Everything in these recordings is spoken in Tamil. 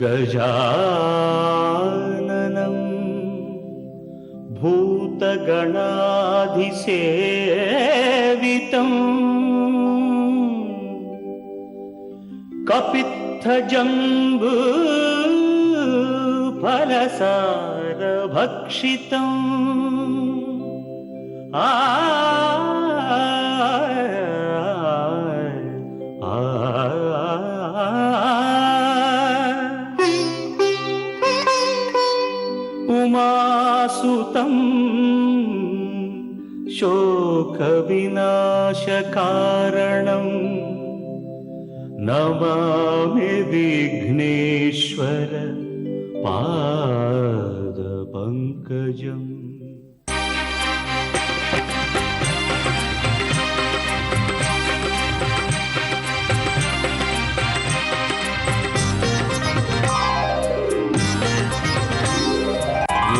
गजाननं भूतगणाधिसेवितं कपित्थजम्बू फलसारभक्षितम् उमासुतं शोकविनाशकारणं नमामि विघ्नेश्वर पादपङ्कजम्।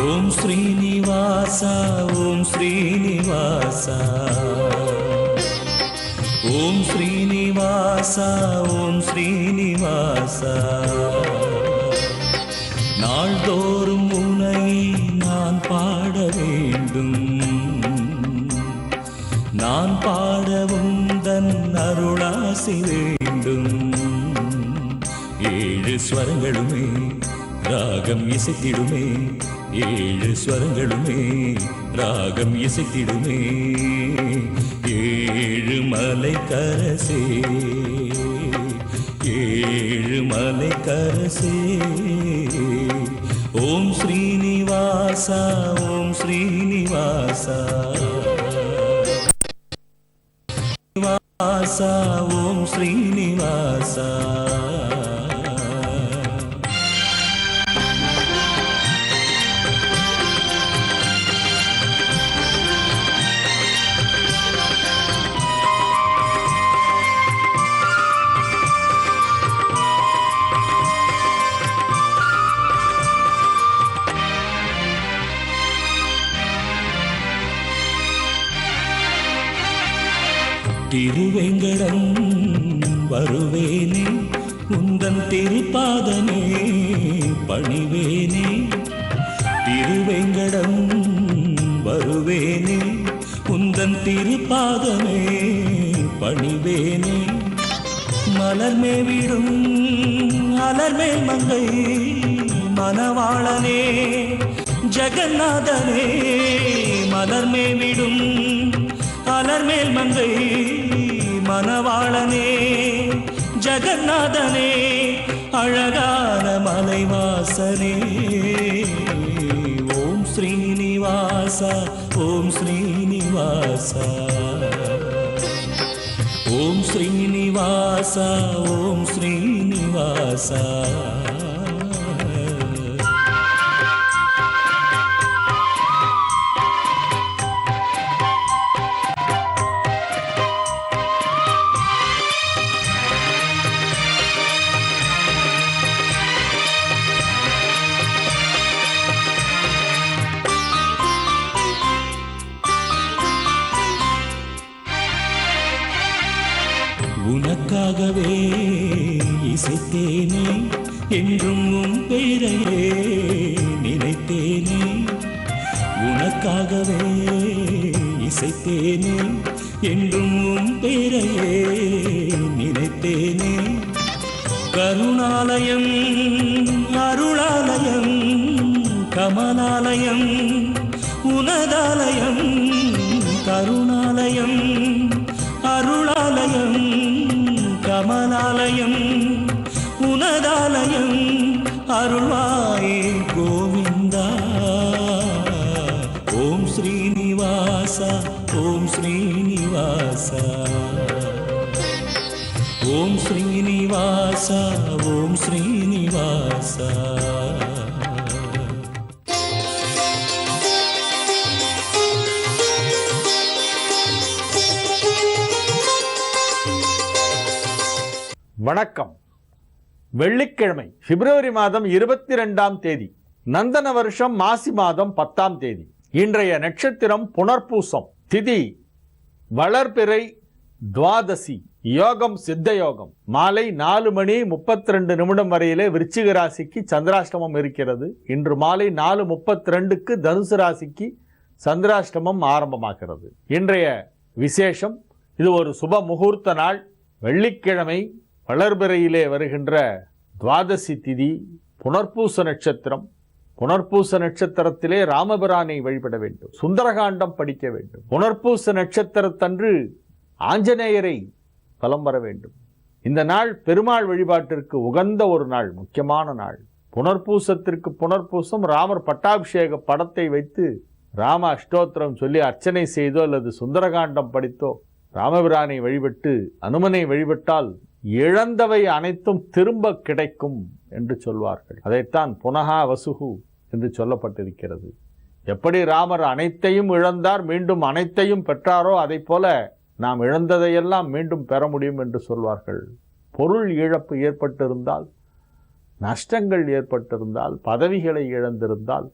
ओम श्रीनिवास ओम श्रीनिवास ओम श्रीनिवास ओम श्रीनिवास நாள்தோறும் உன்னை நான் பாட வேண்டும், நான் பாடவும் தன் அருளாசி வேண்டும். ஏழு ஸ்வரங்களுமே ராகம் இசைத்திடுமே, ஏழு ஸ்வரங்களுமே ராகம் இசைத்திடுமே. ஏழு மலை கரசே ஏழு மலை கரசே. ஓம் ஸ்ரீனிவாசா ஓம் ஸ்ரீனிவாசா வாசா ஓம் ஸ்ரீனிவாசா. திருவேங்கடம் வருவேனே, உந்தன் திருப்பாதமே பணிவேனே. திருவேங்கடம் வருவேனே, உந்தன் திருப்பாதமே பணிவேனே. மலர்மே விடும் அலர்மே மங்கை மணவாளனே ஜெகநாதனே. மலர்மே விடும் அலர்மேல் மங்கை மணவாளனே ஜெகநாதனே. அழகான மலைவாசனே. ஓம் ஸ்ரீனிவாசா ஓம் ஸ்ரீனிவாசா ஓம் ஸ்ரீனிவாசா ஓம் ஸ்ரீனிவாசா. உனக்காகவே இசைத்தேனே, என்றும் உன் பேரையே நினைத்தேனே. உனக்காகவே இசைத்தேனே, என்றும் உன் பேரையே நினைத்தேனே. கருணாலயம் அருளாலயம் கமலாலயம் உனதாலயம். கருணாலயம் அருளாலயம் கமலாலயம் உனதாலயம். அருள்வாயே கோவிந்தா. ஓம் ஸ்ரீனிவாசா ஓம் ஸ்ரீனிவாசா ஓம் ஸ்ரீனிவாசா ஓம் ஸ்ரீனிவாசா. வணக்கம். வெள்ளிக்கிழமை பிப்ரவரி மாதம் 22ஆம் தேதி, நந்தன வருஷம் மாசி மாதம் 10ஆம் தேதி. இன்றைய நட்சத்திரம் புனர்பூசம், திதி வளர்பிறை, துவாதசி. யோகம் சித்த யோகம். மாலை 4:32 வரையிலே விருச்சிக ராசிக்கு சந்திராஷ்டமம் இருக்கிறது. இன்று மாலை 4:32க்கு தனுசு ராசிக்கு சந்திராஷ்டமம் ஆரம்பமாகிறது. இன்றைய விசேஷம், இது ஒரு சுப முகூர்த்த நாள். வெள்ளிக்கிழமை, வளர்பிறையிலே வருகின்ற துவாதசி திதி, புனர்பூச நட்சத்திரம். புனர்பூச நட்சத்திரத்திலே ராமபிரானை வழிபட வேண்டும், சுந்தரகாண்டம் படிக்க வேண்டும். புனர்பூச நட்சத்திரத்தன்று ஆஞ்சநேயரை பலம் வர வேண்டும். இந்த நாள் பெருமாள் வழிபாட்டிற்கு உகந்த ஒரு நாள், முக்கியமான நாள். புனர்பூசத்திற்கு புனர்பூசம், ராமர் பட்டாபிஷேக படத்தை வைத்து ராம அஷ்டோத்திரம் சொல்லி அர்ச்சனை செய்தோ அல்லது சுந்தரகாண்டம் படித்தோ ராமபிரானை வழிபட்டு அனுமனை வழிபட்டால் இழந்தவை அனைத்தும் திரும்ப கிடைக்கும் என்று சொல்வார்கள். அதைத்தான் புனகா வசுகு என்று சொல்லப்பட்டிருக்கிறது. எப்படி ராமர் அனைத்தையும் இழந்தார், மீண்டும் அனைத்தையும் பெற்றாரோ அதை போல நாம் இழந்ததையெல்லாம் மீண்டும் பெற முடியும் என்று சொல்வார்கள். பொருள் இழப்பு ஏற்பட்டிருந்தால், நஷ்டங்கள் ஏற்பட்டிருந்தால், பதவிகளை இழந்திருந்தால்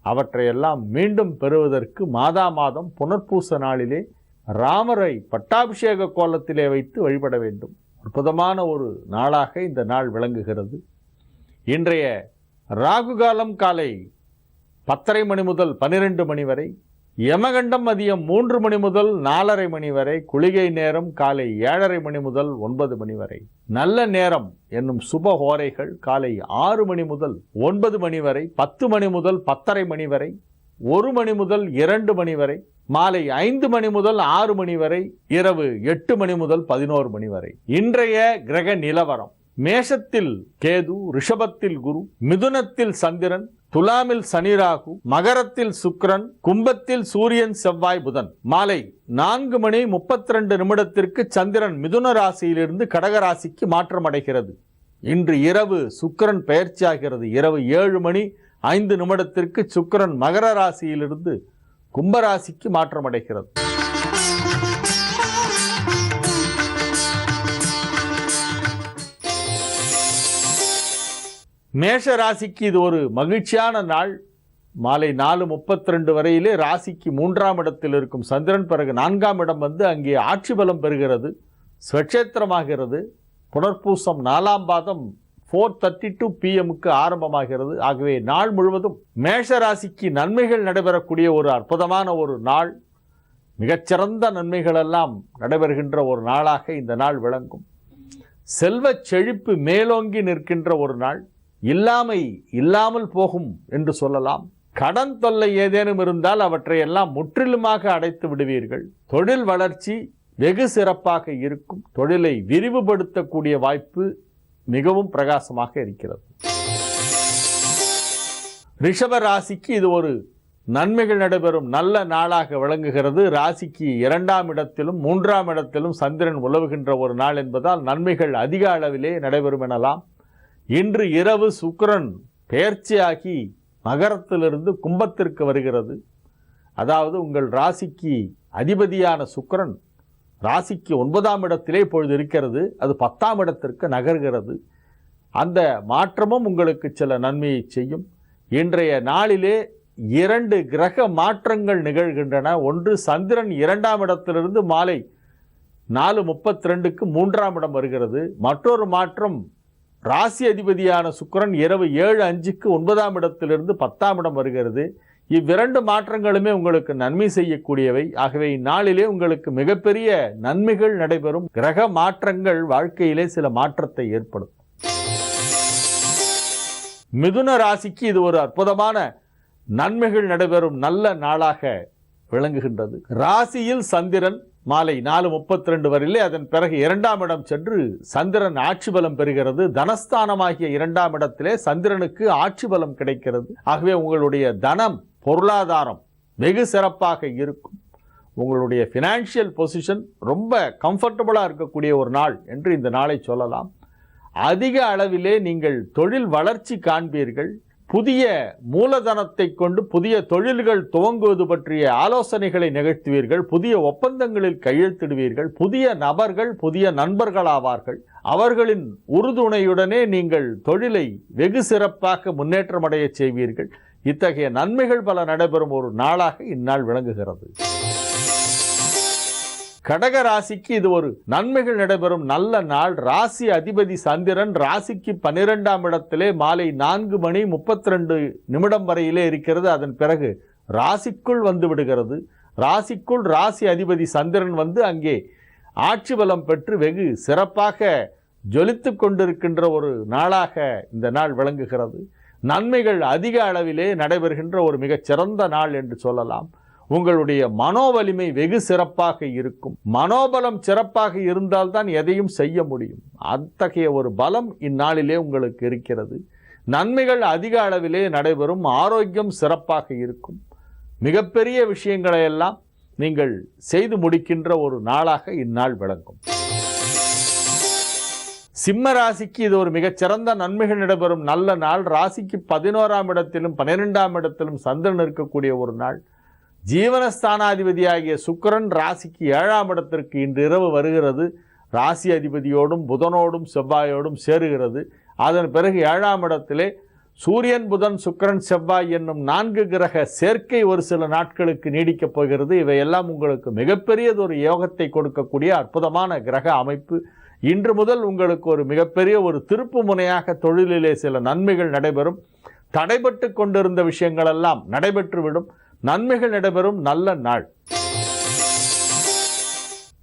அவற்றையெல்லாம் மீண்டும் பெறுவதற்கு மாதம் புனர்பூச நாளிலே ராமரை பட்டாபிஷேக கோலத்திலே வைத்து வழிபட வேண்டும். அற்புதமான ஒரு நாளாக இந்த நாள் விளங்குகிறது. இன்றைய ராகு காலம் காலை 10:30 மணி முதல் 12 மணி வரை, யமகண்டம் மதியம் 3 மணி முதல் 4:30 மணி வரை, குளிகை நேரம் காலை 7:30 மணி முதல் 9 மணி வரை. நல்ல நேரம் என்னும் சுப ஹோரைகள் காலை 6 மணி முதல் 9 மணி வரை, 10 மணி முதல் 10:30 மணி வரை, 1 மணி முதல் 2 மணி வரை, மாலை 5 மணி முதல் 6 மணி வரை, இரவு 8 மணி முதல் 11 மணி வரை. இன்றைய கிரக நிலவரம்: மேஷத்தில் கேது, ரிஷபத்தில் குரு, மிதுனத்தில் சந்திரன், துலாமில் சனி ராகு, மகரத்தில் சுக்கிரன், கும்பத்தில் சூரியன் செவ்வாய் புதன். மாலை 4:32 சந்திரன் மிதுன ராசியிலிருந்து கடக ராசிக்கு மாற்றம் அடைகிறது. இன்று இரவு சுக்கிரன் பெயர்ச்சியாகிறது. இரவு 7:05 சுக்கிரன் மகர ராசியிலிருந்து கும்பராசிக்கு மாற்றம் அடைகிறது. மேஷ ராசிக்கு இது ஒரு மகிழ்ச்சியான நாள். மாலை 4:32 வரையிலே ராசிக்கு 3ஆம் இடத்தில் இருக்கும் சந்திரன் பிறகு 4ஆம் இடம் வந்து அங்கே ஆட்சி பலம் பெறுகிறது, ஸ்வட்சேத்திரமாகிறது. புனர்பூசம் 4ஆம் பாதம் 4:32 PM ஆரம்பமாகிறது. ஆகவே நாள் முழுவதும் மேஷ ராசிக்கு நன்மைகள் நடைபெறக்கூடிய ஒரு அற்புதமான ஒரு நாள். மிகச்சிறந்த நன்மைகள் எல்லாம் நடைபெறுகின்ற ஒரு நாளாக இந்த நாள் விளங்கும். செல்வ செழிப்பு மேலோங்கி நிற்கின்ற ஒரு நாள். இல்லாமை இல்லாமல் போகும் என்று சொல்லலாம். கடன் தொல்லை ஏதேனும் இருந்தால் அவற்றை எல்லாம் முற்றிலுமாக அடைத்து விடுவீர்கள். தொழில் வளர்ச்சி வெகு சிறப்பாக இருக்கும். தொழிலை விரிவுபடுத்தக்கூடிய வாய்ப்பு மிகவும் பிரகாசமாக இருக்கிறது. ரிஷப ராசிக்கு இது ஒரு நன்மைகள் நடைபெறும் நல்ல நாளாக விளங்குகிறது. ராசிக்கு 2ஆம் இடத்திலும் 3ஆம் இடத்திலும் சந்திரன் உலவுகின்ற ஒரு நாள் என்பதால் நன்மைகள் அதிக அளவிலே நடைபெறும் எனலாம். இன்று இரவு சுக்கிரன் பெயர்ச்சியாகி மகரத்திலிருந்து கும்பத்திற்கு வருகிறது. அதாவது உங்கள் ராசிக்கு அதிபதியான சுக்கிரன் ராசிக்கு 9ஆம் இடத்திலே இப்பொழுது இருக்கிறது. அது 10ஆம் இடத்திற்கு நகர்கிறது. அந்த மாற்றமும் உங்களுக்கு சில நன்மையை செய்யும். இன்றைய நாளிலே 2 கிரக மாற்றங்கள் நிகழ்கின்றன. ஒன்று, சந்திரன் 2ஆம் இடத்திலிருந்து மாலை 4:32 3ஆம் இடம் வருகிறது. மற்றொரு மாற்றம், ராசி அதிபதியான சுக்கிரன் இரவு 7:05 9ஆம் இடத்திலிருந்து 10ஆம் இடம் வருகிறது. இவ்விரண்டு மாற்றங்களுமே உங்களுக்கு நன்மை செய்யக்கூடியவை. ஆகவே இந்நாளிலே உங்களுக்கு மிகப்பெரிய நன்மைகள் நடைபெறும். கிரக மாற்றங்கள் வாழ்க்கையிலே சில மாற்றத்தை ஏற்படும். மிதுன ராசிக்கு இது ஒரு அற்புதமான நன்மைகள் நடைபெறும் நல்ல நாளாக விளங்குகின்றது. ராசியில் சந்திரன் மாலை 4:32 வரையிலே, அதன் பிறகு 2ஆம் இடம் சென்று சந்திரன் ஆட்சி பலம் பெறுகிறது. தனஸ்தானமாகிய 2ஆம் இடத்திலே சந்திரனுக்கு ஆட்சி பலம் கிடைக்கிறது. ஆகவே உங்களுடைய தனம், பொருளாதாரம் வெகு சிறப்பாக இருக்கும். உங்களுடைய ஃபினான்ஷியல் பொசிஷன் ரொம்ப கம்ஃபர்டபுளாக இருக்கக்கூடிய ஒரு நாள் என்று இந்த நாளை சொல்லலாம். அதிக அளவிலே நீங்கள் தொழில் வளர்ச்சி காண்பீர்கள். புதிய மூலதனத்தை கொண்டு புதிய தொழில்கள் துவங்குவது பற்றிய ஆலோசனைகளை நிகழ்த்துவீர்கள். புதிய ஒப்பந்தங்களில் கையெழுத்திடுவீர்கள். புதிய நபர்கள் புதிய நண்பர்கள் ஆவார்கள். அவர்களின் உறுதுணையுடனே நீங்கள் தொழிலை வெகு சிறப்பாக முன்னேற்றமடைய செய்வீர்கள். இத்தகைய நன்மைகள் பல நடைபெறும் ஒரு நாளாக இந்நாள் விளங்குகிறது. கடக ராசிக்கு இது ஒரு நன்மைகள் நடைபெறும் நல்ல நாள். ராசி அதிபதி சந்திரன் ராசிக்கு 12ஆம் இடத்திலே மாலை 4:32 வரையிலே இருக்கிறது. அதன் பிறகு ராசிக்குள் வந்து விடுகிறது. ராசிக்குள் ராசி அதிபதி சந்திரன் வந்து அங்கே ஆட்சி பலம் பெற்று வெகு சிறப்பாக ஜொலித்து கொண்டிருக்கின்ற ஒரு நாளாக இந்த நாள் விளங்குகிறது. நன்மைகள் அதிக அளவிலே நடைபெறுகின்ற ஒரு மிகச்சிறந்த நாள் என்று சொல்லலாம். உங்களுடைய மனோவலிமை வெகு சிறப்பாக இருக்கும். மனோபலம் சிறப்பாக இருந்தால்தான் எதையும் செய்ய முடியும். அத்தகைய ஒரு பலம் இந்நாளிலே உங்களுக்கு இருக்கிறது. நன்மைகள் அதிக அளவிலே நடைபெறும். ஆரோக்கியம் சிறப்பாக இருக்கும். மிகப்பெரிய விஷயங்களை எல்லாம் நீங்கள் செய்து முடிக்கின்ற ஒரு நாளாக இந்நாள் விளங்கும். சிம்ம ராசிக்கு இது ஒரு மிகச்சிறந்த நன்மைகள் நடைபெறும் நல்ல நாள். ராசிக்கு 11ஆம் இடத்திலும் 12ஆம் இடத்திலும் சந்திரன் இருக்கக்கூடிய ஒரு நாள். ஜீவனஸ்தானாதிபதியாகிய சுக்கிரன் ராசிக்கு 7ஆம் இடத்திற்கு இன்று இரவு வருகிறது. ராசி அதிபதியோடும் புதனோடும் செவ்வாயோடும் சேருகிறது. அதன் பிறகு 7ஆம் இடத்திலே சூரியன் புதன் சுக்கிரன் செவ்வாய் என்னும் 4 கிரக சேர்க்கை ஒரு சில நாட்களுக்கு நீடிக்கப் போகிறது. இவையெல்லாம் உங்களுக்கு மிகப்பெரியதொரு யோகத்தை கொடுக்கக்கூடிய அற்புதமான கிரக அமைப்பு. இன்று முதல் உங்களுக்கு ஒரு மிகப்பெரிய ஒரு திருப்பு முனையாக தொழிலிலே சில நன்மைகள் நடைபெறும். தடைபட்டு கொண்டிருந்த விஷயங்களெல்லாம் நடைபெற்றுவிடும். நன்மைகள் நடைபெறும் நல்ல நாள்.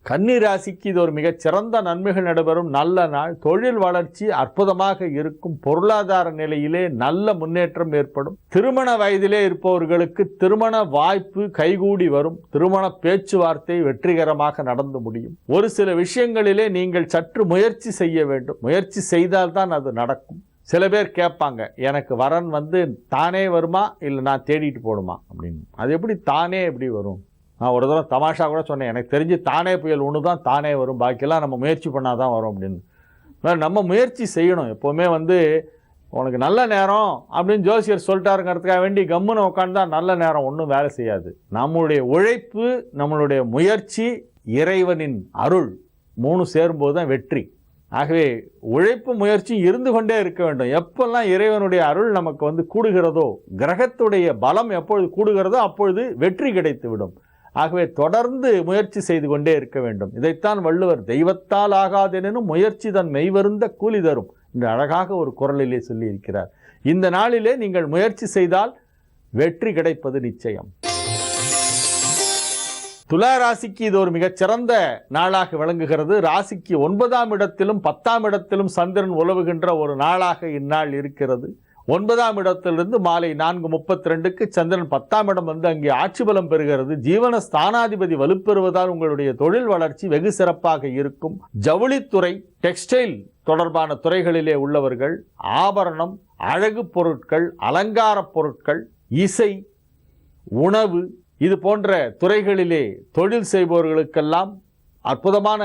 கன்னி ராசிக்கு இது ஒரு மிகச்சிறந்த நன்மைகள் நடைபெறும் நல்ல நாள். தொழில் வளர்ச்சி அற்புதமாக இருக்கும். பொருளாதார நிலையிலே நல்ல முன்னேற்றம் ஏற்படும். திருமண வயதிலே இருப்பவர்களுக்கு திருமண வாய்ப்பு கைகூடி வரும். திருமண பேச்சுவார்த்தை வெற்றிகரமாக நடந்து முடியும். ஒரு சில விஷயங்களிலே நீங்கள் சற்று முயற்சி செய்ய வேண்டும். முயற்சி செய்தால்தான் அது நடக்கும். சில பேர் கேட்பாங்க, எனக்கு வரன் வந்து தானே வருமா இல்லை நான் தேடிட்டு போடுமா அப்படின்னு. அது எப்படி தானே எப்படி வரும்? நான் ஒரு தடவை தமாஷா கூட சொன்னேன், எனக்கு தெரிஞ்சு தானே புயல் ஒன்று தான் தானே வரும், பாக்கியெல்லாம் நம்ம முயற்சி பண்ணால் தான் வரும் அப்படின்னு. நம்ம முயற்சி செய்யணும். எப்போவுமே வந்து உனக்கு நல்ல நேரம் அப்படின்னு ஜோசியர் சொல்லிட்டாருங்கிறதுக்காக வேண்டி கம்முன்னு உட்காந்து தான் நல்ல நேரம் ஒன்றும் வேலை செய்யாது. நம்மளுடைய உழைப்பு, நம்மளுடைய முயற்சி, இறைவனின் அருள் 3 சேரும்போது தான் வெற்றி. ஆகவே உழைப்பு முயற்சி இருந்து கொண்டே இருக்க வேண்டும். எப்பெல்லாம் இறைவனுடைய அருள் நமக்கு வந்து கூடுகிறதோ, கிரகத்துடைய பலம் எப்பொழுது கூடுகிறதோ அப்பொழுது வெற்றி கிடைத்து விடும். ஆகவே தொடர்ந்து முயற்சி செய்து கொண்டே இருக்க வேண்டும். இதைத்தான் வள்ளுவர் தெய்வத்தால் ஆகாதெனும் முயற்சி தன் மெய்வருந்த கூலி தரும் என்று அழகாக ஒரு குறளிலே சொல்லி இருக்கிறார். இந்த நாளிலே நீங்கள் முயற்சி செய்தால் வெற்றி கிடைப்பது நிச்சயம். துலா ராசிக்கு இது ஒரு மிகச்சிறந்த நாளாக விளங்குகிறது. ராசிக்கு 9ஆம் இடத்திலும் 10ஆம் இடத்திலும் சந்திரன் உலவுகின்ற ஒரு நாளாக இந்நாள் இருக்கிறது. 9ஆம் இடத்திலிருந்து மாலை 4:32 சந்திரன் 10ஆம் இடம் வந்து அங்கே ஆட்சி பலம் பெறுகிறது. ஜீவன ஸ்தானாதிபதி வலுப்பெறுவதால் உங்களுடைய தொழில் வளர்ச்சி வெகு சிறப்பாக இருக்கும். ஜவுளித்துறை, டெக்ஸ்டைல் தொடர்பான துறைகளிலே உள்ளவர்கள், ஆபரணம், அழகு பொருட்கள், அலங்கார பொருட்கள், இசை, உணவு, இது போன்ற துறைகளிலே தொழில் செய்பவர்களுக்கெல்லாம் அற்புதமான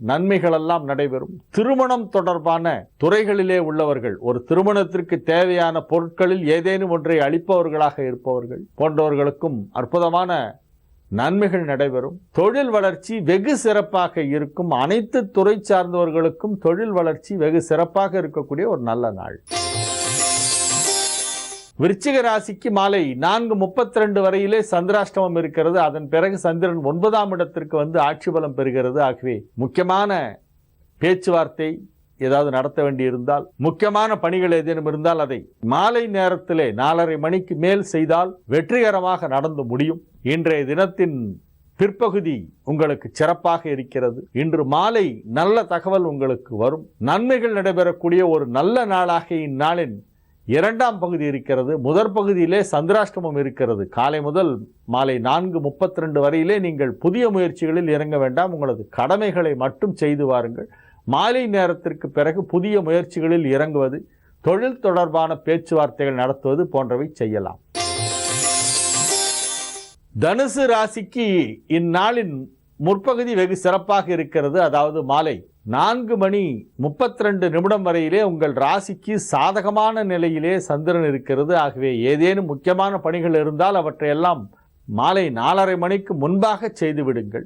நன்மைகளெல்லாம் நடைபெறும். திருமணம் தொடர்பான துறைகளிலே உள்ளவர்கள், ஒரு திருமணத்திற்கு தேவையான பொருட்களில் ஏதேனும் ஒன்றை அளிப்பவர்களாக இருப்பவர்கள் போன்றவர்களுக்கும் அற்புதமான நன்மைகள் நடைபெறும். தொழில் வளர்ச்சி வெகு சிறப்பாக இருக்கும். அனைத்து துறை சார்ந்தவர்களுக்கும் தொழில் வளர்ச்சி வெகு சிறப்பாக இருக்கக்கூடிய ஒரு நல்ல நாள். விருச்சிக ராசிக்கு மாலை 4:32 வரையிலே சந்திராஷ்டமம் இருக்கிறது. அதன் பிறகு சந்திரன் 9ஆம் இடத்திற்கு வந்து ஆட்சி பலம் பெறுகிறது. ஆகவே முக்கியமான பேச்சுவார்த்தை ஏதாவது நடத்த வேண்டியிருந்தால், முக்கியமான பணிகள் ஏதேனும் இருந்தால் அதை மாலை நேரத்திலே 4:30 மணிக்கு மேல் செய்தால் வெற்றிகரமாக நடந்து முடியும். இன்றைய தினத்தின் பிற்பகுதி உங்களுக்கு சிறப்பாக இருக்கிறது. இன்று மாலை நல்ல தகவல் உங்களுக்கு வரும். நன்மைகள் நடைபெறக்கூடிய ஒரு நல்ல நாளாக இந்நாளின் 2ஆம் பகுதி இருக்கிறது. முதற் பகுதியிலே சந்திராஷ்டமம் இருக்கிறது. காலை முதல் மாலை 4:32 வரையிலே நீங்கள் புதிய முயற்சிகளில் இறங்க வேண்டாம். உங்களது கடமைகளை மட்டும் செய்து வாருங்கள். மாலை நேரத்திற்கு பிறகு புதிய முயற்சிகளில் இறங்குவது, தொழில் தொடர்பான பேச்சுவார்த்தைகள் நடத்துவது போன்றவை செய்யலாம். தனுசு ராசிக்கு இந்நாளின் முற்பகுதி வெகு சிறப்பாக இருக்கிறது. அதாவது மாலை 4:32 வரையிலே உங்கள் ராசிக்கு சாதகமான நிலையிலே சந்திரன் இருக்கிறது. ஆகவே ஏதேனும் முக்கியமான பணிகள் இருந்தால் அவற்றையெல்லாம் மாலை 4:30 மணிக்கு முன்பாக செய்து விடுங்கள்.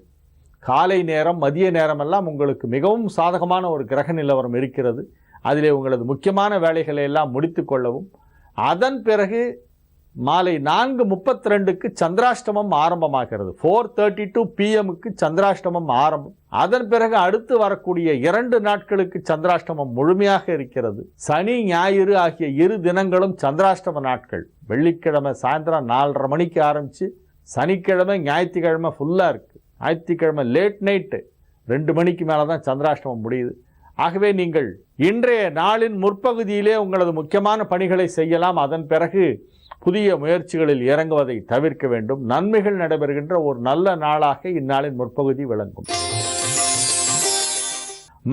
காலை நேரம், மதிய நேரமெல்லாம் உங்களுக்கு மிகவும் சாதகமான ஒரு கிரக நிலவரம் இருக்கிறது. அதிலே உங்களது முக்கியமான வேலைகளை எல்லாம் முடித்து கொள்ளவும், அதன் பிறகு மாலை 4:32க்கு சந்திராஷ்டமம் ஆரம்பமாகிறது. 4:32 PM சந்திராஷ்டமம் ஆரம்பம். அதன் பிறகு அடுத்து வரக்கூடிய 2 நாட்களுக்கு சந்திராஷ்டமம் முழுமையாக இருக்கிறது. சனி ஞாயிறு ஆகிய 2 தினங்களும் சந்திராஷ்டம நாட்கள். வெள்ளிக்கிழமை சாயந்தரம் 4:30 மணிக்கு ஆரம்பிச்சு சனிக்கிழமை ஞாயிற்றுக்கிழமை ஃபுல்லாக இருக்குது. ஞாயிற்றுக்கிழமை லேட் நைட்டு 2 மணிக்கு மேலே தான் சந்திராஷ்டமம் முடியுது. ஆகவே நீங்கள் இன்றைய நாளின் முற்பகுதியிலே உங்களது முக்கியமான பணிகளை செய்யலாம். அதன் பிறகு புதிய முயற்சிகளில் இறங்குவதை தவிர்க்க வேண்டும். நன்மைகள் நடைபெறுகின்ற ஒரு நல்ல நாளாக இந்நாளின் முற்பகுதி விளங்கும்.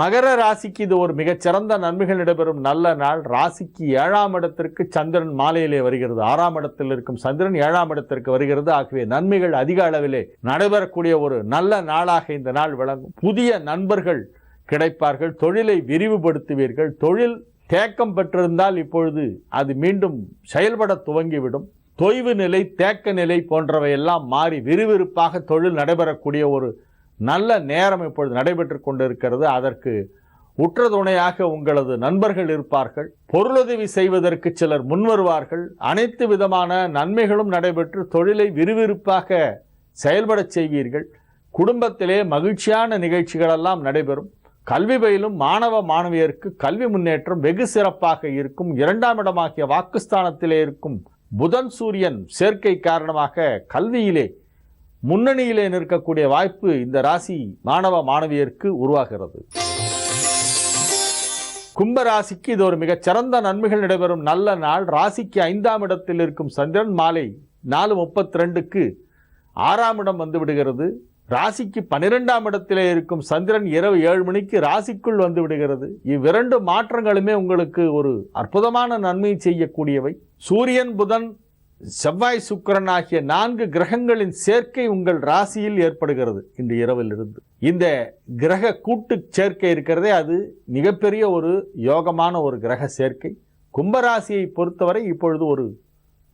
மகர ராசிக்கு இது ஒரு மிகச்சிறந்த நன்மைகள் நடைபெறும் நல்ல நாள். ராசிக்கு 7ஆம் இடத்திற்கு சந்திரன் மாலையிலே வருகிறது. 6ஆம் இடத்தில் இருக்கும் சந்திரன் 7ஆம் இடத்திற்கு வருகிறது. ஆகவே நன்மைகள் அதிக அளவிலே நடைபெறக்கூடிய ஒரு நல்ல நாளாக இந்த நாள் விளங்கும். புதிய நண்பர்கள் கிடைப்பார்கள். தொழிலை விரிவுபடுத்துவீர்கள். தொழில் தேக்கம் பெற்றிருந்தால் இப்பொழுது அது மீண்டும் செயல்பட துவங்கிவிடும். தொய்வு நிலை, தேக்க நிலை போன்றவையெல்லாம் மாறி விறுவிறுப்பாக தொழில் நடைபெறக்கூடிய ஒரு நல்ல நேரம் இப்பொழுது நடைபெற்று கொண்டிருக்கிறது. அதற்கு உற்ற துணையாக உங்களது நண்பர்கள் இருப்பார்கள். பொருளுதவி செய்வதற்கு சிலர் முன்வருவார்கள். அனைத்து விதமான நன்மைகளும் நடைபெற்று தொழிலை விறுவிறுப்பாக செயல்பட செய்வீர்கள். குடும்பத்திலே மகிழ்ச்சியான நிகழ்ச்சிகளெல்லாம் நடைபெறும். கல்வி பயிலும் மாணவ மாணவியருக்கு கல்வி முன்னேற்றம் வெகு சிறப்பாக இருக்கும். 2ஆம் இடமாகிய வாக்குஸ்தானத்திலே இருக்கும் புதன் சூரியன் சேர்க்கை காரணமாக கல்வியிலே முன்னணியிலே நிற்கக்கூடிய வாய்ப்பு இந்த ராசி மாணவ மாணவியருக்கு உருவாகிறது. கும்பராசிக்கு இது ஒரு மிகச்சிறந்த நன்மைகள் நடைபெறும் நல்ல நாள். ராசிக்கு 5ஆம் இடத்தில் இருக்கும் சந்திரன் மாலை 4:32க்கு 6ஆம் இடம் வந்து விடுகிறது. ராசிக்கு 12ஆம் இடத்திலே இருக்கும் சந்திரன் இரவு 7 மணிக்கு ராசிக்குள் வந்து விடுகிறது. இவ்விரண்டு மாற்றங்களுமே உங்களுக்கு ஒரு அற்புதமான நன்மை செய்யக்கூடியவை. சூரியன், புதன், செவ்வாய், சுக்கிரன் ஆகிய 4 கிரகங்களின் சேர்க்கை உங்கள் ராசியில் ஏற்படுகிறது இன்று இரவிலிருந்து. இந்த கிரக கூட்டு சேர்க்கை இருக்கிறதே, அது மிகப்பெரிய ஒரு யோகமான ஒரு கிரக சேர்க்கை. கும்பராசியை பொறுத்தவரை இப்பொழுது ஒரு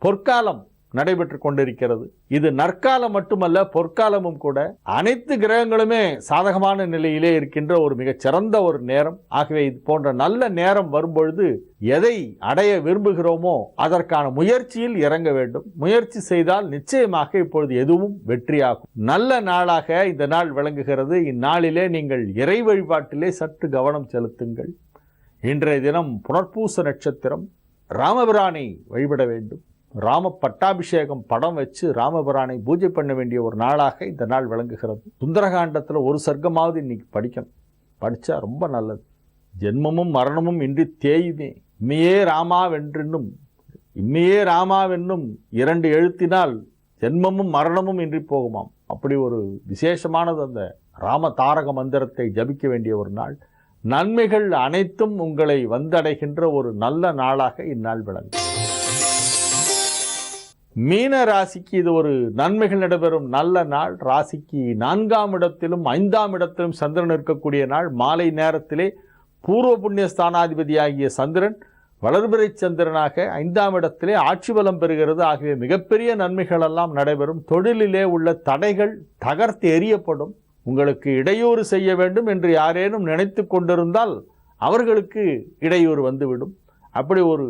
பொற்காலம் நடைபெற்று கொண்டிருக்கிறது. இது நற்காலம் மட்டுமல்ல, பொற்காலமும் கூட. அனைத்து கிரகங்களுமே சாதகமான நிலையிலே இருக்கின்ற ஒரு மிகச்சிறந்த ஒரு நேரம். ஆகவே இது போன்ற நல்ல நேரம் வரும்பொழுது எதை அடைய விரும்புகிறோமோ அதற்கான முயற்சியில் இறங்க வேண்டும். முயற்சி செய்தால் நிச்சயமாக இப்பொழுது எதுவும் வெற்றியாகும். நல்ல நாளாக இந்த நாள் விளங்குகிறது. இந்நாளிலே நீங்கள் இறை வழிபாட்டிலே சற்று கவனம் செலுத்துங்கள். இன்றைய தினம் புனர்பூச நட்சத்திரம். ராமபிரானை வழிபட வேண்டும். ராம பட்டாபிஷேகம் படம் வச்சு ராமபிரானை பூஜை பண்ண வேண்டிய ஒரு நாளாக இந்த நாள் விளங்குகிறது. சுந்தரகாண்டத்தில் ஒரு சர்க்கமாவது இன்னைக்கு படிக்கணும். படித்தா ரொம்ப நல்லது. ஜென்மமும் மரணமும் இன்றி தேயுமே, இம்மையே ராமாவென்றும் இம்மையே ராமாவென்னும் 2 எழுத்தினால் ஜென்மமும் மரணமும் இன்றி போகுமாம். அப்படி ஒரு விசேஷமானது அந்த ராம தாரக மந்திரத்தை ஜபிக்க வேண்டிய ஒரு நாள். நன்மைகள் அனைத்தும் உங்களை வந்தடைகின்ற ஒரு நல்ல நாளாக இந்நாள் விளங்கும். மீன ராசிக்கு இது ஒரு நன்மைகள் நடைபெறும் நல்ல நாள். ராசிக்கு 4ஆம் இடத்திலும் 5ஆம் இடத்திலும் சந்திரன் இருக்கக்கூடிய நாள். மாலை நேரத்திலே பூர்வ புண்ணிய ஸ்தானாதிபதியாகிய சந்திரன் வளர்பிறை சந்திரனாக 5ஆம் இடத்திலே ஆட்சி பலம் பெறுகிறது. ஆகவே மிகப்பெரிய நன்மைகள் எல்லாம் நடைபெறும். தொழிலிலே உள்ள தடைகள் தகர்த்து எறியப்படும். உங்களுக்கு இடையூறு செய்ய வேண்டும் என்று யாரேனும் நினைத்து கொண்டிருந்தால் அவர்களுக்கு இடையூறு வந்துவிடும். அப்படி ஒரு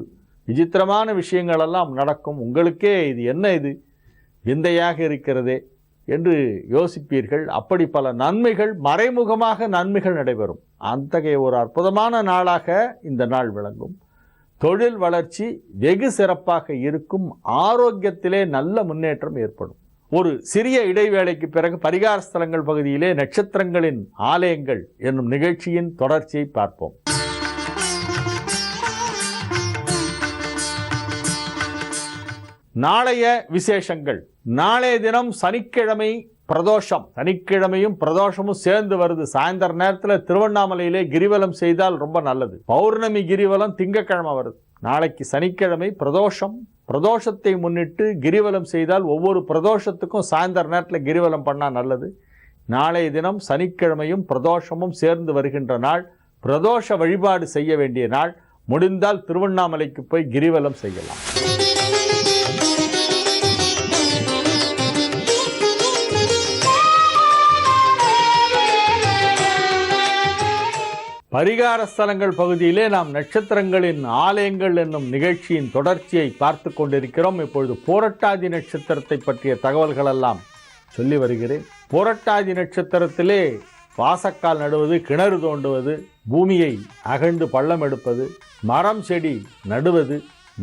விசித்திரமான விஷயங்கள் எல்லாம் நடக்கும். உங்களுக்கே இது என்ன, இது விந்தையாக இருக்கிறதே என்று யோசிப்பீர்கள். அப்படி பல நன்மைகள், மறைமுகமாக நன்மைகள் நடைபெறும். அத்தகைய ஒரு அற்புதமான நாளாக இந்த நாள் விளங்கும். தொழில் வளர்ச்சி வெகு சிறப்பாக இருக்கும். ஆரோக்கியத்திலே நல்ல முன்னேற்றம் ஏற்படும். ஒரு சிறிய இடைவேளைக்கு பிறகு பரிகார ஸ்தலங்கள் பகுதியிலே நட்சத்திரங்களின் ஆலயங்கள் என்னும் நிகழ்ச்சியின் தொடர்ச்சியை பார்ப்போம். நாளைய விசேஷங்கள். நாளைய தினம் சனிக்கிழமை பிரதோஷம். சனிக்கிழமையும் பிரதோஷமும் சேர்ந்து வருது. சாயந்தர நேரத்தில் திருவண்ணாமலையிலே கிரிவலம் செய்தால் ரொம்ப நல்லது. பௌர்ணமி கிரிவலம் திங்கக்கிழமை வருது. நாளைக்கு சனிக்கிழமை பிரதோஷம். பிரதோஷத்தை முன்னிட்டு கிரிவலம் செய்தால் ஒவ்வொரு பிரதோஷத்துக்கும் சாயந்தர நேரத்தில் கிரிவலம் பண்ணால் நல்லது. நாளைய தினம் சனிக்கிழமையும் பிரதோஷமும் சேர்ந்து வருகின்ற நாள். பிரதோஷ வழிபாடு செய்ய வேண்டிய நாள். முடிந்தால் திருவண்ணாமலைக்கு போய் கிரிவலம் செய்யலாம். பரிகார ஸ்தலங்கள் பகுதியிலே நாம் நட்சத்திரங்களின் ஆலயங்கள் என்னும் நிகழ்ச்சியின் தொடர்ச்சியை பார்த்து கொண்டிருக்கிறோம். இப்பொழுது பூரட்டாதி நட்சத்திரத்தை பற்றிய தகவல்கள் எல்லாம் சொல்லி வருகிறேன். பூரட்டாதி நட்சத்திரத்திலே வாசக்கால் நடுவது, கிணறு தோண்டுவது, பூமியை அகழ்ந்து பள்ளம் எடுப்பது, மரம் செடி நடுவது,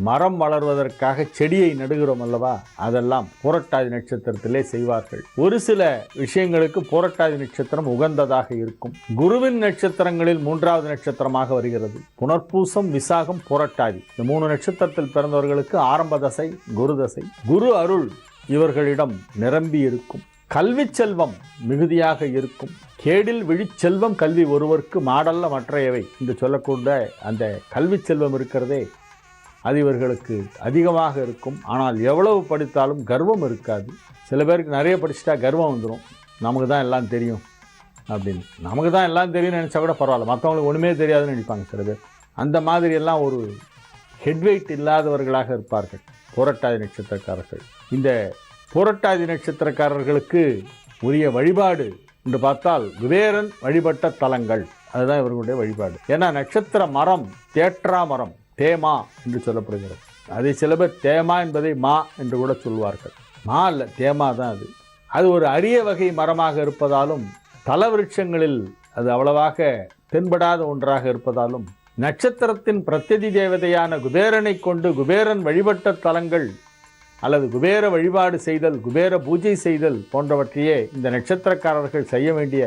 மரம் வளர்வதற்காக செடியை நடுகிறோம் அல்லவா, அதெல்லாம் பூரட்டாதி நட்சத்திரத்திலே செய்வார்கள். ஒரு சில விஷயங்களுக்கு பூரட்டாதி நட்சத்திரம் உகந்ததாக இருக்கும். குருவின் நட்சத்திரங்களில் 3வது நட்சத்திரமாக வருகிறது. புனர்பூசம், விசாகம், பூரட்டாதி இந்த 3 நட்சத்திரத்தில் பிறந்தவர்களுக்கு ஆரம்ப தசை குரு தசை. குரு அருள் இவர்களிடம் நிரம்பி இருக்கும். கல்வி செல்வம் மிகுதியாக இருக்கும். கேடில் விழிச்செல்வம் கல்வி ஒருவருக்கு மாடல்ல மற்றையவை என்று சொல்லக்கூடிய அந்த கல்வி செல்வம் இருக்கிறதே, அது இவர்களுக்கு அதிகமாக இருக்கும். ஆனால் எவ்வளவு படித்தாலும் கர்வம் இருக்காது. சில பேருக்கு நிறைய படிச்சுட்டா கர்வம் வந்துடும். நமக்கு தான் எல்லாம் தெரியும் அப்படின்னு. நமக்கு தான் எல்லாம் தெரியும்னு நினச்சா கூட பரவாயில்ல, மற்றவங்களுக்கு ஒன்றுமே தெரியாதுன்னு நினைப்பாங்க சில பேர். அந்த மாதிரி எல்லாம் ஒரு ஹெட்வெயிட் இல்லாதவர்களாக இருப்பார்கள் பூரட்டாதி நட்சத்திரக்காரர்கள். இந்த பூரட்டாதி நட்சத்திரக்காரர்களுக்கு உரிய வழிபாடு என்று பார்த்தால் குபேரன் வழிபட்ட தலங்கள், அதுதான் இவர்களுடைய வழிபாடு. ஏன்னா நட்சத்திர மரம் தேற்றா மரம், தேமா என்று சொல்லப்படுகிறது. அதை சில பேர் தேமா என்பதை மா என்று கூட சொல்வார்கள். மா அல்ல, தேமா தான் அது. அது ஒரு அரிய வகை மரமாக இருப்பதாலும், தலவிருட்சங்களில் அது அவ்வளவாக தென்படாத ஒன்றாக இருப்பதாலும், நட்சத்திரத்தின் பிரத்யதி தேவதையான குபேரனை கொண்டு குபேரன் வழிபட்ட தலங்கள் அல்லது குபேர வழிபாடு செய்தல், குபேர பூஜை செய்தல் போன்றவற்றையே இந்த நட்சத்திரக்காரர்கள் செய்ய வேண்டிய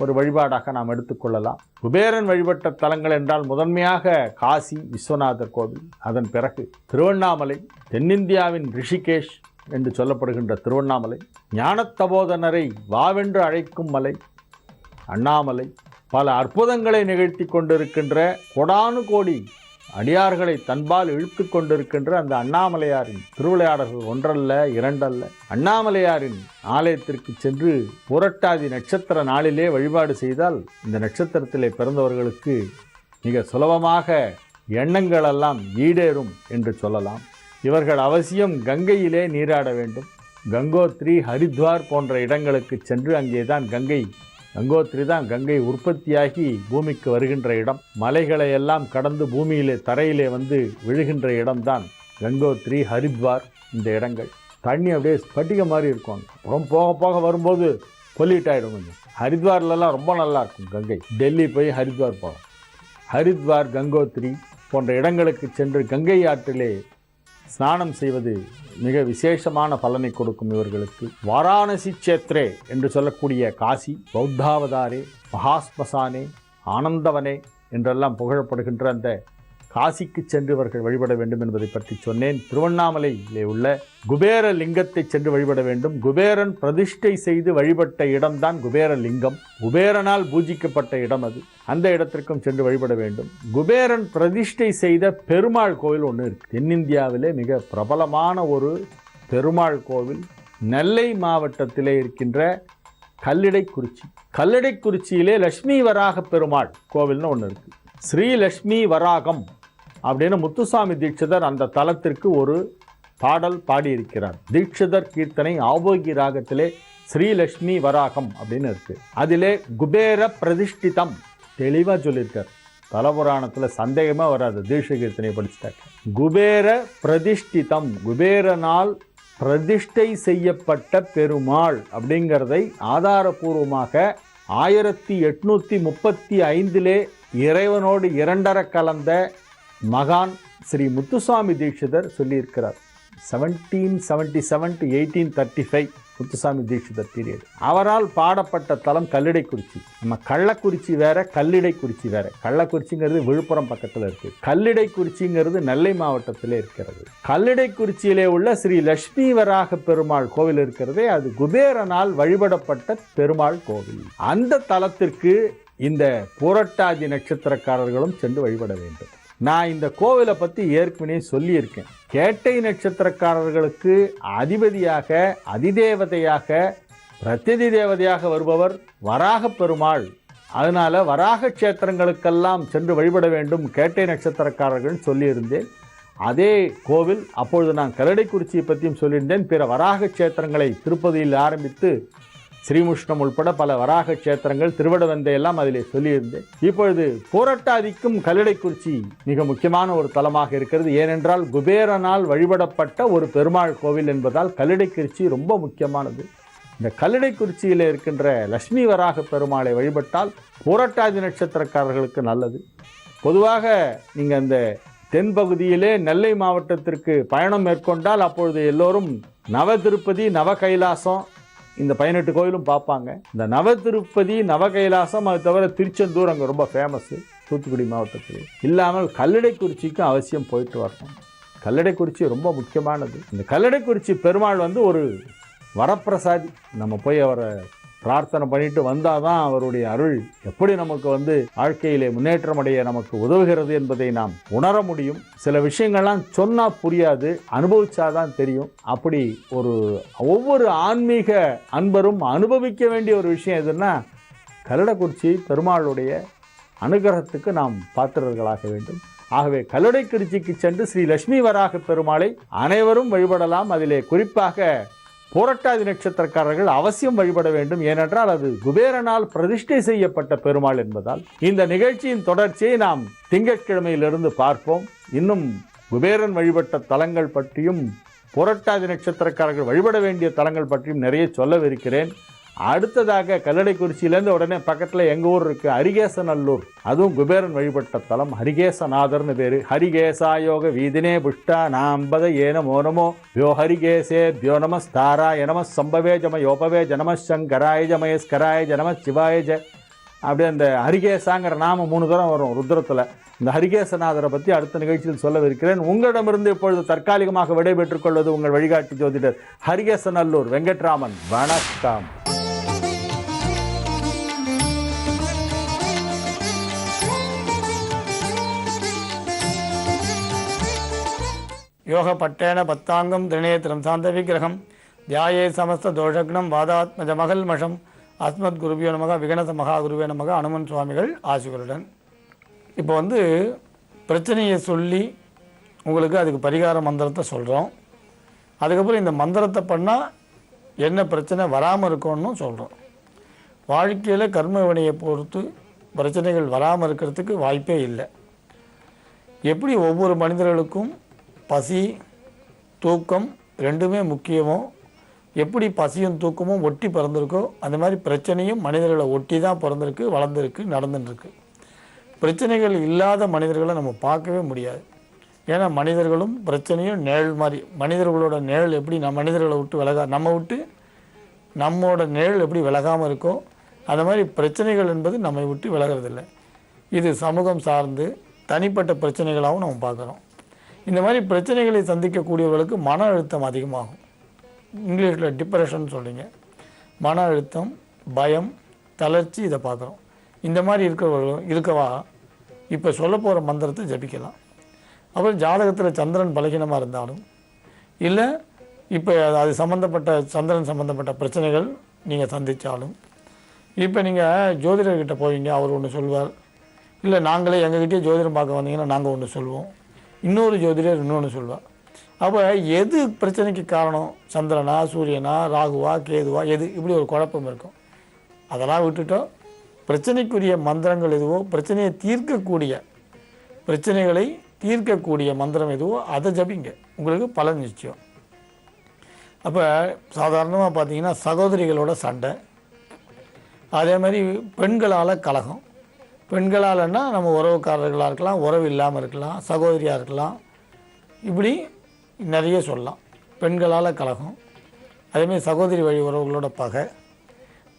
ஒரு வழிபாடாக நாம் எடுத்துக்கொள்ளலாம். குபேரன் வழிபட்ட தலங்கள் என்றால் முதன்மையாக காசி விஸ்வநாதர் கோவில், அதன் பிறகு திருவண்ணாமலை, தென்னிந்தியாவின் ரிஷிகேஷ் என்று சொல்லப்படுகின்ற திருவண்ணாமலை, ஞானத்தபோதனரை வாவென்று அழைக்கும் மலை அண்ணாமலை, பல அற்புதங்களை நிகழ்த்தி கொண்டிருக்கின்ற கோடானு கோடி அடியார்களை தன்பால் இழுத்து கொண்டிருக்கின்ற அந்த அண்ணாமலையாரின் திருவிளையாடல்கள் ஒன்றல்ல இரண்டல்ல. அண்ணாமலையாரின் ஆலயத்திற்கு சென்று பூரட்டாதி நட்சத்திர நாளிலே வழிபாடு செய்தால் இந்த நட்சத்திரத்திலே பிறந்தவர்களுக்கு மிக சுலபமாக எண்ணங்களெல்லாம் ஈடேறும் என்று சொல்லலாம். இவர்கள் அவசியம் கங்கையிலே நீராட வேண்டும். கங்கோத்ரி, ஹரித்வார் போன்ற இடங்களுக்கு சென்று அங்கேதான் கங்கோத்ரி தான் கங்கை உற்பத்தியாகி பூமிக்கு வருகின்ற இடம். மலைகளை எல்லாம் கடந்து பூமியிலே தரையிலே வந்து விழுகின்ற இடம்தான் கங்கோத்ரி, ஹரித்வார். இந்த இடங்கள் தண்ணி அப்படியே ஸ்பட்டிக மாதிரி இருக்கும். அப்புறம் போக போக வரும்போது பொல்யூட் ஆகிடும். கொஞ்சம் ஹரித்வார்லலாம் ரொம்ப நல்லா இருக்கும் கங்கை. டெல்லி போய் ஹரித்வார் போகலாம். ஹரித்வார், கங்கோத்ரி போன்ற இடங்களுக்கு சென்று கங்கை ஆற்றிலே ஸ்நானம் செய்வது மிக விசேஷமான பலனை கொடுக்கும் இவர்களுக்கு. வாராணசி சேத்ரே என்று சொல்லக்கூடிய காசி, பௌத்தாவதாரே, மகாஸ்மசானே, ஆனந்தவனே என்றெல்லாம் புகழப்படுகின்ற அந்த காசிக்கு சென்று இவர்கள் வழிபட வேண்டும் என்பதை பற்றி சொன்னேன். திருவண்ணாமலையிலே உள்ள குபேர லிங்கத்தை சென்று வழிபட வேண்டும். குபேரன் பிரதிஷ்டை செய்து வழிபட்ட இடம்தான் குபேர லிங்கம். குபேரனால் பூஜிக்கப்பட்ட இடம் அது. அந்த இடத்திற்கும் சென்று வழிபட வேண்டும். குபேரன் பிரதிஷ்டை செய்த பெருமாள் கோவில் ஒன்று இருக்கு. தென்னிந்தியாவிலே மிக பிரபலமான ஒரு பெருமாள் கோவில் நெல்லை மாவட்டத்திலே இருக்கின்ற கல்லிடைக்குறிச்சி. கல்லிடைக்குறிச்சியிலே லட்சுமி வராக பெருமாள் கோவில்னு ஒன்று இருக்கு. ஸ்ரீ லட்சுமி வராகம் அப்படின்னு முத்துசாமி தீட்சிதர் அந்த தலத்திற்கு ஒரு பாடல் பாடியிருக்கிறார். தீட்சிதர் கீர்த்தனை ஆவோகி ராகத்திலே ஸ்ரீலட்சுமி வராகம் அப்படின்னு இருக்கு. அதிலே குபேர பிரதிஷ்டிதம் தெளிவாக சொல்லியிருக்கார். தலபுராணத்தில் சந்தேகமே வராது. தீட்ச கீர்த்தனை படிச்சுட்டாங்க. குபேர பிரதிஷ்டிதம், குபேரனால் பிரதிஷ்டை செய்யப்பட்ட பெருமாள் அப்படிங்கிறதை ஆதாரபூர்வமாக 1835 இறைவனோடு இரண்டர கலந்த மகான் ஸ்ரீ முத்துசாமி தீட்சிதர் சொல்லியிருக்கிறார். 1777 to 1835 முத்துசாமி தீட்சிதர் பீரியட். அவரால் பாடப்பட்ட தலம் கல்லிடைக்குறிச்சி. நம்ம கள்ளக்குறிச்சி வேற, கல்லிடைக்குறிச்சி வேற. கள்ளக்குறிச்சிங்கிறது விழுப்புரம் பக்கத்தில் இருக்கு. கல்லிடைக்குறிச்சிங்கிறது நெல்லை மாவட்டத்திலே இருக்கிறது. கல்லிடைக்குறிச்சியிலே உள்ள ஸ்ரீ லட்சுமி வராக பெருமாள் கோவில் இருக்கிறதே, அது குபேரனால் வழிபடப்பட்ட பெருமாள் கோவில். அந்த தலத்திற்கு இந்த பூரட்டாதி நட்சத்திரக்காரர்களும் சென்று வழிபட வேண்டும். நான் இந்த கோவிலை பற்றி ஏற்கனவே சொல்லியிருக்கேன். கேட்டை நட்சத்திரக்காரர்களுக்கு அதிபதியாக, அதிதேவதையாக, பிரத்யதி தேவதையாக வருபவர் வராக பெருமாள். அதனால வராக கஷேத்திரங்களுக்கெல்லாம் சென்று வழிபட வேண்டும் கேட்டை நட்சத்திரக்காரர்கள் சொல்லியிருந்தேன். அதே கோவில் அப்பொழுது நான் கல்லடைக்குறிச்சியை பற்றியும் சொல்லியிருந்தேன். பிற வராக கஷேத்திரங்களை திருப்பதியில் ஆரம்பித்து ஸ்ரீமுஷ்ணம் உள்பட பல வராக கஷேத்திரங்கள், திருவடவந்தை எல்லாம் அதிலே சொல்லியிருந்தேன். இப்பொழுது பூரட்டாதிக்கும் கல்லடைக்குறிச்சி மிக முக்கியமான ஒரு தலமாக இருக்கிறது. ஏனென்றால் குபேரனால் வழிபடப்பட்ட ஒரு பெருமாள் கோவில் என்பதால் கல்லடைக்குறிச்சி ரொம்ப முக்கியமானது. இந்த கல்லடைக்குறிச்சியில் இருக்கின்ற லட்சுமி வராக பெருமாளை வழிபட்டால் பூரட்டாதி நட்சத்திரக்காரர்களுக்கு நல்லது. பொதுவாக நீங்கள் அந்த தென்பகுதியிலே நெல்லை மாவட்டத்திற்கு பயணம் மேற்கொண்டால் அப்பொழுது எல்லோரும் நவ திருப்பதி, நவ கைலாசம், இந்த 18 கோயிலும் பார்ப்பாங்க. இந்த நவ திருப்பதி, நவ கைலாசம், அது தவிர திருச்செந்தூர் அங்கே ரொம்ப ஃபேமஸ்ஸு தூத்துக்குடி மாவட்டத்தில். இல்லாமல் கல்லடைக்குறிச்சிக்கும் அவசியம் போயிட்டு வரணும். கல்லடைக்குறிச்சி ரொம்ப முக்கியமானது. இந்த கல்லடைக்குறிச்சி பெருமாள் ஒரு வரப்பிரசாதி. நம்ம போய் அவரை பிரார்த்தனை பண்ணிட்டு வந்தால் தான் அவருடைய அருள் எப்படி நமக்கு வாழ்க்கையிலே முன்னேற்றம் அடைய நமக்கு உதவுகிறது என்பதை நாம் உணர முடியும். சில விஷயங்கள்லாம் சொன்னால் புரியாது, அனுபவிச்சாதான் தெரியும். அப்படி ஒவ்வொரு ஆன்மீக அன்பரும் அனுபவிக்க வேண்டிய ஒரு விஷயம் எதுன்னா, கல்லடைக்குறிச்சி பெருமாளுடைய அனுகிரகத்துக்கு நாம் பாத்திரர்களாக வேண்டும். ஆகவே கல்லடைக்குறிச்சிக்கு சென்று ஸ்ரீ லட்சுமி வராக பெருமாளை அனைவரும் வழிபடலாம். அதிலே குறிப்பாக பூரட்டாதி நட்சத்திரக்காரர்கள் அவசியம் வழிபட வேண்டும். ஏனென்றால் அது குபேரனால் பிரதிஷ்டை செய்யப்பட்ட பெருமாள் என்பதால். இந்த நிகழ்ச்சியின் தொடர்ச்சியை நாம் திங்கட்கிழமையிலிருந்து பார்ப்போம். இன்னும் குபேரன் வழிபட்ட தலங்கள் பற்றியும் பூரட்டாதி நட்சத்திரக்காரர்கள் வழிபட வேண்டிய தலங்கள் பற்றியும் நிறைய சொல்லவிருக்கிறேன். அடுத்ததாக கல்லடைக்குறிச்சியிலேருந்து உடனே பக்கத்தில் எங்கள் ஊர் இருக்குது ஹரிகேசநல்லூர். அதுவும் குபேரன் வழிபட்ட தலம். ஹரிகேசநாதர்னு பேர். ஹரிகேசாயோக வீதினே புஷ்டா நாம்பத ஏன மோனமோ யோ ஹரிகேசே பியோ நமஸ்தாராய நம சம்பவே ஜம யோபவே ஜனம சங்கராய ஜமயஸ்கராய ஜனம சிவாய ஜ. அப்படியே அந்த ஹரிகேசாங்கிற நாம 3 தரம் வரும் ருத்ரத்தில். இந்த ஹரிகேசநாதரை பற்றி அடுத்த நிகழ்ச்சியில் சொல்லவிருக்கிறேன். உங்களிடமிருந்து இப்பொழுது தற்காலிகமாக விடைபெற்றுக் கொள்வது உங்கள் வழிகாட்டி ஜோதிடர் ஹரிகேசநல்லூர் வெங்கட்ராமன். வணக்கம். யோக பட்டேன பத்தாங்கம் திரிநேத்திரம் சாந்த விக்கிரகம் தியாயே சமஸ்த தோஷக்னம் வாதாத்மஜ மகள் மஷம் அஸ்மத் குருபியோ நமக விகனச மகா குருவே நமக அனுமன் சுவாமிகள் ஆசிகளுடன். இப்போ பிரச்சனையை சொல்லி உங்களுக்கு அதுக்கு பரிகார மந்திரத்தை சொல்கிறோம். அதுக்கப்புறம் இந்த மந்திரத்தை பண்ணால் என்ன பிரச்சனை வராமல் இருக்கணும்னு சொல்கிறோம். வாழ்க்கையில் கர்ம வினையை பொறுத்து பிரச்சனைகள் வராமல் இருக்கிறதுக்கு வாய்ப்பே இல்லை. எப்படி ஒவ்வொரு மனிதர்களுக்கும் பசி தூக்கம் ரெண்டுமே முக்கியமோ, எப்படி பசியும் தூக்கமும் ஒட்டி பிறந்திருக்கோ அந்த மாதிரி பிரச்சனையும் மனிதர்களை ஒட்டி தான் பிறந்திருக்கு, வளர்ந்துருக்கு, நடந்துட்டுருக்கு. பிரச்சனைகள் இல்லாத மனிதர்களை நம்ம பார்க்கவே முடியாது. ஏன்னா மனிதர்களும் பிரச்சனையும் நிழல் மாதிரி. மனிதர்களோட நிழல் எப்படி மனிதர்களை விட்டு நம்மோட நிழல் எப்படி விலகாமல் இருக்கோ அந்த மாதிரி பிரச்சனைகள் என்பது நம்மை விட்டு விலகிறதில்லை. இது சமூகம் சார்ந்து தனிப்பட்ட பிரச்சனைகளாகவும் நம்ம பார்க்குறோம். இந்த மாதிரி பிரச்சனைகளை சந்திக்கக்கூடியவர்களுக்கு மன அழுத்தம் அதிகமாகும். இங்கிலீஷில் டிப்ரெஷன் சொல்கிறீங்க. மன அழுத்தம், பயம், தளர்ச்சி இதை பார்க்குறோம். இந்த மாதிரி இருக்கவா இப்போ சொல்ல போகிற மந்திரத்தை ஜபிக்கலாம். அப்புறம் ஜாதகத்தில் சந்திரன் பலகீனமாக இருந்தாலும் இல்லை இப்போ அது சந்திரன் சம்மந்தப்பட்ட பிரச்சனைகள் நீங்கள் சந்தித்தாலும், இப்போ நீங்கள் ஜோதிடர்கிட்ட போவீங்க, அவர் ஒன்று சொல்வார். இல்லை நாங்களே எங்ககிட்டயே ஜோதிடம் பார்க்க வந்தீங்கன்னா நாங்கள் ஒன்று சொல்லுவோம், இன்னொரு ஜோதிடர் இன்னொன்று சொல்வார். அப்போ எது பிரச்சனைக்கு காரணம், சந்திரனா, சூரியனா, ராகுவா, கேதுவா, எது, இப்படி ஒரு குழப்பம் இருக்கும். அதெல்லாம் விட்டுட்டோம். பிரச்சனைக்குரிய மந்திரங்கள் எதுவோ, பிரச்சனைகளை தீர்க்கக்கூடிய மந்திரம் எதுவோ அதை ஜபிங்க, உங்களுக்கு பலன் நிச்சயம். அப்போ சாதாரணமாக பார்த்தீங்கன்னா சகோதரிகளோட சண்டை, அதே மாதிரி பெண்களால் கலகம். பெண்களால்னா நம்ம உறவுக்காரர்களாக இருக்கலாம், உறவு இல்லாமல் இருக்கலாம், சகோதரியாக இருக்கலாம், இப்படி நிறைய சொல்லலாம். பெண்களால் கலகம், அதேமாதிரி சகோதரி வழி உறவுகளோட பகை,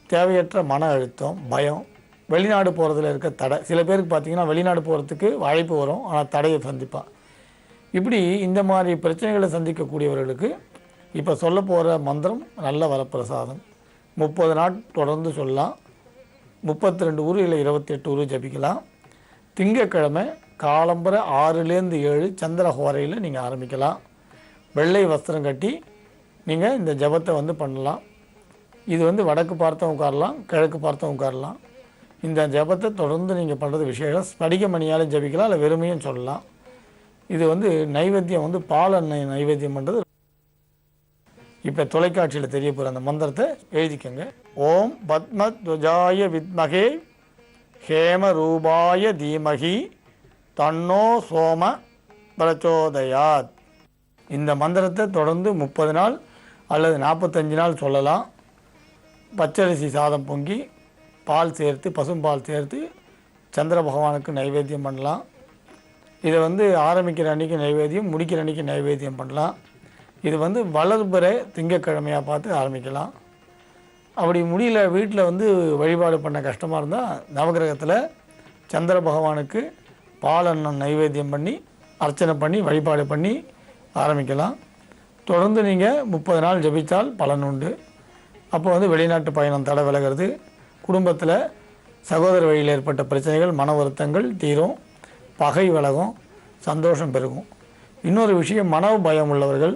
தேவையற்ற மன அழுத்தம், பயம், வெளிநாடு போகிறதுல இருக்க தடை. சில பேருக்கு பார்த்திங்கன்னா வெளிநாடு போகிறதுக்கு வாய்ப்பு வரும், ஆனால் தடையை சந்திப்பான். இப்படி இந்த மாதிரி பிரச்சனைகளை சந்திக்கக்கூடியவர்களுக்கு இப்போ சொல்ல போகிற மந்திரம் நல்ல வரப்பிரசாதம். 30 நாள் தொடர்ந்து சொல்லலாம். 32 ஊர் இல்லை 28 ஊர் ஜபிக்கலாம். திங்கக்கிழமை காலம்பரை 6லேருந்து 7 சந்திர ஹோரையில் நீங்கள் ஆரம்பிக்கலாம். வெள்ளை வஸ்திரம் கட்டி நீங்கள் இந்த ஜபத்தை பண்ணலாம். இது வடக்கு பார்த்தவங்க உட்காரலாம், கிழக்கு பார்த்தவங்க உட்காரலாம். இந்த ஜபத்தை தொடர்ந்து நீங்கள் பண்ணுறது விசேஷம். ஸ்படிக மணியால் ஜபிக்கலாம், இல்லை வெறுமையும் சொல்லலாம். இது நைவேத்தியம் பால் எண்ணெய் நைவேத்தியம் பண்ணுறது. இப்போ தொலைக்காட்சியில் தெரிய போகிற அந்த மந்திரத்தை எழுதிக்கங்க. ஓம் பத்மத்வஜாய வித்மகே ஹேம ரூபாய தீமகி தன்னோ சோம பிரச்சோதயாத். இந்த மந்திரத்தை தொடர்ந்து 30 நாள் அல்லது 45 நாள் சொல்லலாம். பச்சரிசி சாதம் பொங்கி பால் சேர்த்து பசும்பால் சேர்த்து சந்திர பகவானுக்கு நைவேத்தியம் பண்ணலாம். இதை ஆரம்பிக்கிற அன்றைக்கி நைவேத்தியம், முடிக்கிற அன்றைக்கி நைவேத்தியம் பண்ணலாம். இது வளர்பிறை திங்கக்கிழமையாக பார்த்து ஆரம்பிக்கலாம். அப்படி முடியல, வீட்டில் வழிபாடு பண்ண கஷ்டமாக இருந்தால் நவகிரகத்தில் சந்திர பகவானுக்கு பால் அன்னம் நைவேத்தியம் பண்ணி அர்ச்சனை பண்ணி வழிபாடு பண்ணி ஆரம்பிக்கலாம். தொடர்ந்து நீங்கள் 30 நாள் ஜபித்தால் பலன் உண்டு. அப்போ வெளிநாட்டு பயணம் தடை விலகிறது, குடும்பத்தில் சகோதர வழியில் ஏற்பட்ட பிரச்சனைகள் மன வருத்தங்கள் தீரும், பகை விலகும், சந்தோஷம் பெருகும். இன்னொரு விஷயம், மன பயம் உள்ளவர்கள்,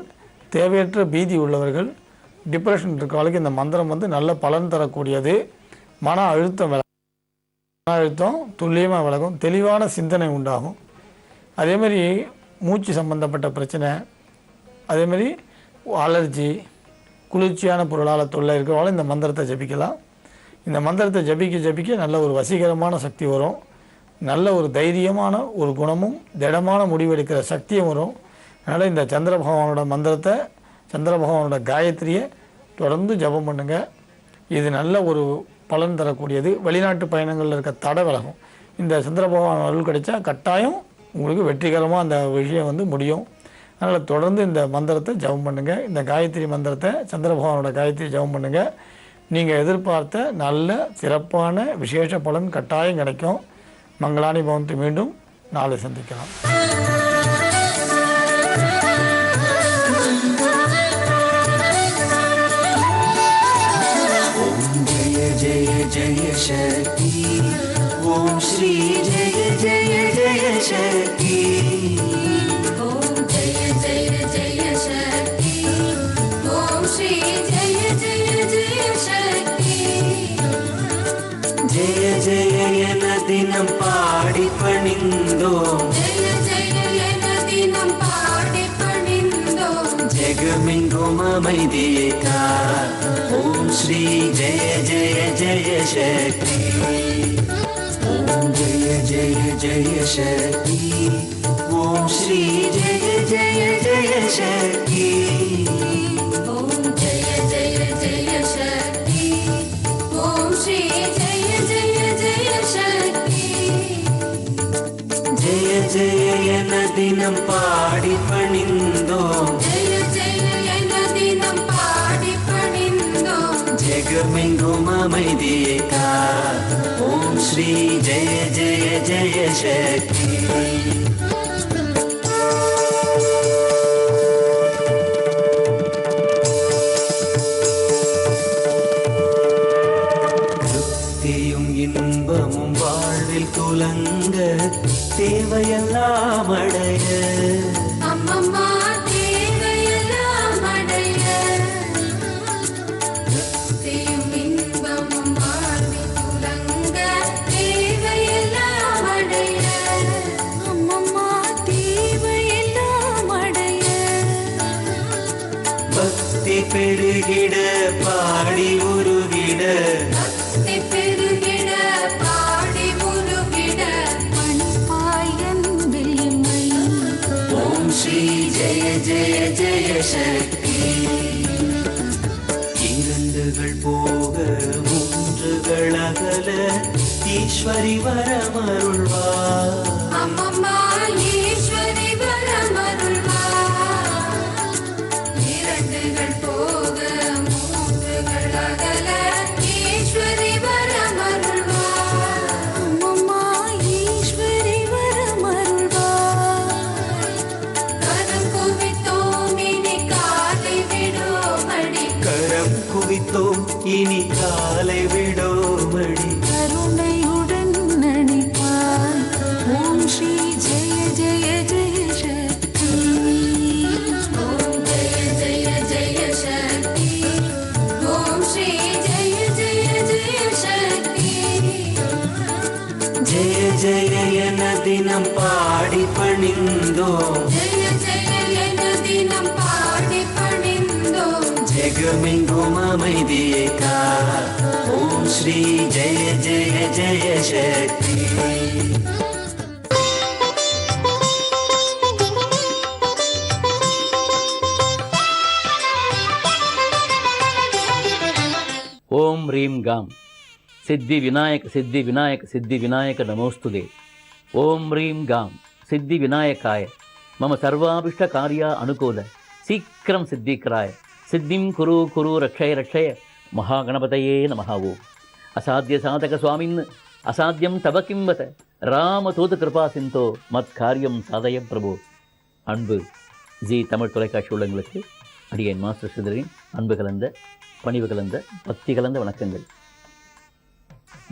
தேவையற்ற பீதி உள்ளவர்கள், டிப்ரெஷன் இருக்கிறவங்களுக்கு இந்த மந்திரம் நல்ல பலன் தரக்கூடியது. மன அழுத்தம் துல்லியமாக விலகும், தெளிவான சிந்தனை உண்டாகும். அதேமாதிரி மூச்சு சம்பந்தப்பட்ட பிரச்சனை, அதேமாதிரி அலர்ஜி, குளிர்ச்சியான பொருளால் தொல்லை இருக்கிறவங்களும் இந்த மந்திரத்தை ஜபிக்கலாம். இந்த மந்திரத்தை ஜபிக்க நல்ல ஒரு வசீகரமான சக்தி வரும், நல்ல ஒரு தைரியமான ஒரு குணமும் திடமான முடிவெடுக்கிற சக்தியும் வரும். அதனால் இந்த சந்திர பகவானோட மந்திரத்தை, சந்திர பகவானோட காயத்ரியை தொடர்ந்து ஜபம் பண்ணுங்கள். இது நல்ல ஒரு பலன் தரக்கூடியது. வெளிநாட்டு பயணங்களில் இருக்க தடை விலகும். இந்த சந்திர பகவான் அருள் கிடைச்சா கட்டாயம் உங்களுக்கு வெற்றிகரமாக அந்த விஷயம் முடியும். அதனால் தொடர்ந்து இந்த மந்திரத்தை ஜபம் பண்ணுங்கள். இந்த காயத்ரி மந்திரத்தை, சந்திர பகவானோட காயத்ரி ஜபம் பண்ணுங்கள். நீங்கள் எதிர்பார்த்த நல்ல சிறப்பான விசேஷ பலன் கட்டாயம் கிடைக்கும். மங்களானி பவந்து. மீண்டும் நாளை சந்திக்கலாம். जय जय शक्ति ओम श्री जय जय जय शक्ति ओम जय जय जय शक्ति ओम श्री जय जय जय शक्ति जय जय दिनं पाडि पणिंदो जय जय दिनं पाडि पणिंदो जगमेंगुम मैदेका ओम श्री जय जय जय शक्ति ओम जय जय जय शक्ति ओम श्री जय जय जय शक्ति ओम जय जय जय शक्ति ओम श्री जय जय जय शक्ति जय जय दिनं पाडि पणिंदो जय जय दिनं पाडि पणिंदो जगमेंगुम मैदेका ओम श्री जय जय जय शक्ति இன்பமும் வாழ்வில் துலங்க தேவையெல்லாம் அடைய அம்மம்மா தேவையெல்லாம் அடைய தேயும் இன்பமும் வாழ்வில் துலங்க தேவையெல்லாம் அடைய அம்மம்மா தேவையெல்லாம் அடைய பக்தி பெருகிட பாடி உருகிட பெருகிட பாடி முருகிட பண்பாயன்பில்மை ஓம் ஸ்ரீ ஜெய ஜெய ஜெய சக்தி இரண்டுகள் போக மூன்றுகள் அகல ஈஸ்வரி வரமருள்வார் அம்மம்மா ஈஸ்வரி வரமருள்வா இரண்டுகள் போக மூன்றுகள் அகல ஈஸ்வரி வரமருள்வா அம்மம்மா ஈஸ்வரி வரமருள்வா கரம் குவித்தோம் இனி காலை விடோமடி கரம் குவித்தோம் இனி காலை விடோமடி கருணையுடன் நடிப்பாய் ஓம் ஸ்ரீ ஜெய ஜெய ஜெய சக்தி ஓம் ஜெய ஜெய ஜெய சக்தி ஓம் ஸ்ரீ ஜெய ஜெய ஜெய சக்தி ஜெய ஜெய என தினம் பாடி பணிந்தோம் ஜெய ஜெய என தினம் பாடி பணிந்தோம் ஜெய உலகமெங்கும் அமைதியை கா. ஓம் ஸ்ரீ ஜெய ஜெய ஜெய சக்தி. ஓம் ரீம் காம் சித்தி விநாயக சித்தி விநாயக சித்தி விநாயக நமோஸ்துதே. ஓம் ரீம் காம் சித்தி விநாயகாய மம சர்வாபிஷ்ட காரியா அனுகூல சீக்கிரம் சித்திகராய சித்திம் குரு குரு ரக்ஷய ரக்ஷய மகாகணபதையே நமஹ. ஓம் அசாத்திய சாதக சுவாமின் அசாத்தியம் தவ கிம்பத ராம தூத கிருபா சிந்தோ மத் காரியம் சாதய பிரபு. அன்பு ஜி தமிழ் தொலைக்காட்சி உள்ளங்களுக்கு அடியேன் மாஸ்டர் ஸ்ரீதரின் அன்பு கலந்த பணிவு கலந்த பக்தி கலந்த வணக்கங்கள்.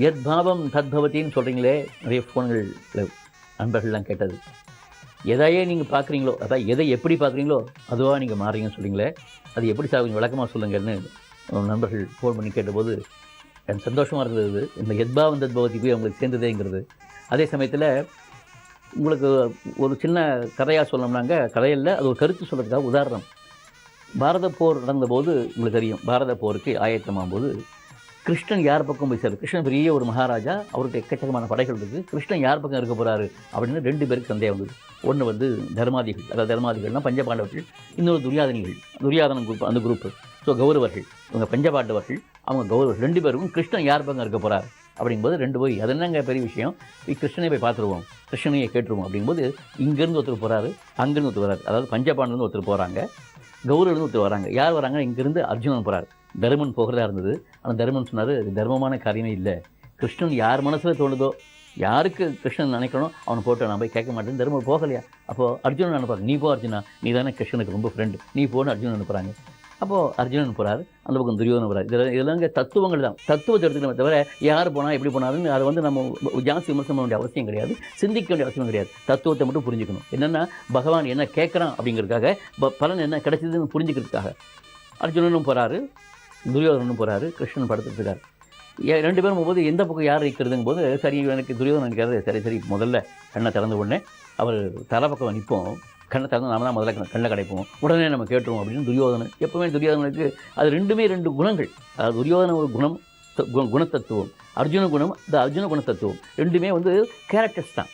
எத் பாவம் தத் பவத்தின்னு சொல்கிறீங்களே, நிறைய ஃபோன்கள் நண்பர்கள்லாம் கேட்டது. எதையே நீங்கள் பார்க்குறீங்களோ, அதான் எதை எப்படி பார்க்குறீங்களோ அதுவாக நீங்கள் மாறுறீங்கன்னு சொல்கிறீங்களே, அது எப்படி சார் கொஞ்சம் விளக்கமாக சொல்லுங்கன்னு நண்பர்கள் ஃபோன் பண்ணி கேட்டபோது எனக்கு சந்தோஷமாக இருந்தது. இந்த எத்பாவம் தத் பவதி போய் அவங்களுக்கு சேர்ந்ததேங்கிறது. அதே சமயத்தில் உங்களுக்கு ஒரு சின்ன கதையாக சொல்லணும்னாங்க, கதையில் அது ஒரு கருத்து சொல்கிறதுக்காக உதாரணம். பாரத போர் நடந்தபோது உங்களுக்கு தெரியும், பாரத போருக்கு ஆயத்தமாகும் போது கிருஷ்ணன் யார் பக்கம் போய் சேரு. கிருஷ்ணன் பெரிய ஒரு மகாராஜா, அவருக்கு எக்கச்சக்கமான படைகள் இருக்குது. கிருஷ்ணன் யார் பக்கம் இருக்க போகிறாரு அப்படின்னு 2 பேருக்கு சந்தேகம் வந்தது. ஒன்று வந்து தர்மாதிகள், அதாவது தர்மாதிகள்னால் பஞ்சபாண்டவர்கள், இன்னொரு துரியாதனன் குரூப், அந்த குரூப்பு. ஸோ கௌரவர்கள், இவங்க பஞ்சபாண்டவர்கள், அவங்க கௌரவர்கள் 2 பேருக்கும் கிருஷ்ணன் யார் பக்கம் இருக்க போகிறார் அப்படிங்கும்போது 2 போய் அது என்னங்க பெரிய விஷயம், கிருஷ்ணனை போய் பார்த்துருவோம், கிருஷ்ணனையை கேட்டுருவோம் அப்படிங்கும்போது இங்கேருந்து ஒருத்தர் போகிறாரு, அங்கேருந்து ஒருத்தர் வராரு. அதாவது பஞ்சபாண்டருந்து ஒருத்தர் போகிறாங்க, கௌரவருந்து ஒருத்தர் வராங்க. யார் வராங்க? இங்கேருந்து அர்ஜுனன் போகிறார். தருமன் போகிறதா இருந்தது. ஆனால் தருமன் சொன்னார், இது தர்மமான காரியமே இல்லை. கிருஷ்ணன் யார் மனசில் தோணுதோ, யாருக்கு கிருஷ்ணன் நினைக்கணும் அவனை போட்டு நான் போய் கேட்க மாட்டேன்னு தருமன் போகலையா. அப்போது அர்ஜுனன் அனுப்புறாங்க, நீ போ அர்ஜுனா, நீ தானே கிருஷ்ணனுக்கு ரொம்ப ஃப்ரெண்டு, நீ போன்னு அர்ஜுனன் அனுப்புகிறாங்க. அப்போது அர்ஜுனன் போகிறார், அந்த பக்கம் துரியோதனன் போகிறார். இதெல்லாம் தத்துவங்கள் தான், தத்துவத்தை எடுத்துக்கணுமே தவிர யார் போனால் எப்படி போனாலும் அதை வந்து நம்ம ஜாஸ்தி விமர்சனம் பண்ண வேண்டிய அவசியம் கிடையாது, சிந்திக்க வேண்டிய அவசியம் கிடையாது. தத்துவத்தை மட்டும் புரிஞ்சுக்கணும். என்னென்னா பகவான் என்ன கேட்குறான் அப்படிங்கிறதுக்காக, பலன் என்ன கிடைச்சதுன்னு புரிஞ்சுக்கிறதுக்காக அர்ஜுனனும் போகிறாரு, துரியோதனனும் போகிறாரு, கிருஷ்ணன் படுத்துட்டு இருக்காரு. 2 பேரும் போகும்போது எந்த பக்கம் யார் இருக்கிறதுங்கும் போது சரி எனக்கு துரியோதனன் நினைக்கிறது, சரி முதல்ல கண்ணை திறந்த உடனே அவர் தலை பக்கம் நிற்போம், கண்ணை திறந்து நாம தான் முதல்ல கண்ணை கிடைப்போம், உடனே நம்ம கேட்டுருவோம் அப்படின்னு துரியோதனன். எப்போவுமே துரியோதனனுக்கு அது 2மே 2 குணங்கள். அதாவது துரியோதன ஒரு குணம், குணத்தத்துவம், அர்ஜுன குணம், இந்த அர்ஜுன குணத்தத்துவம் 2மே வந்து கேரக்டர்ஸ் தான்.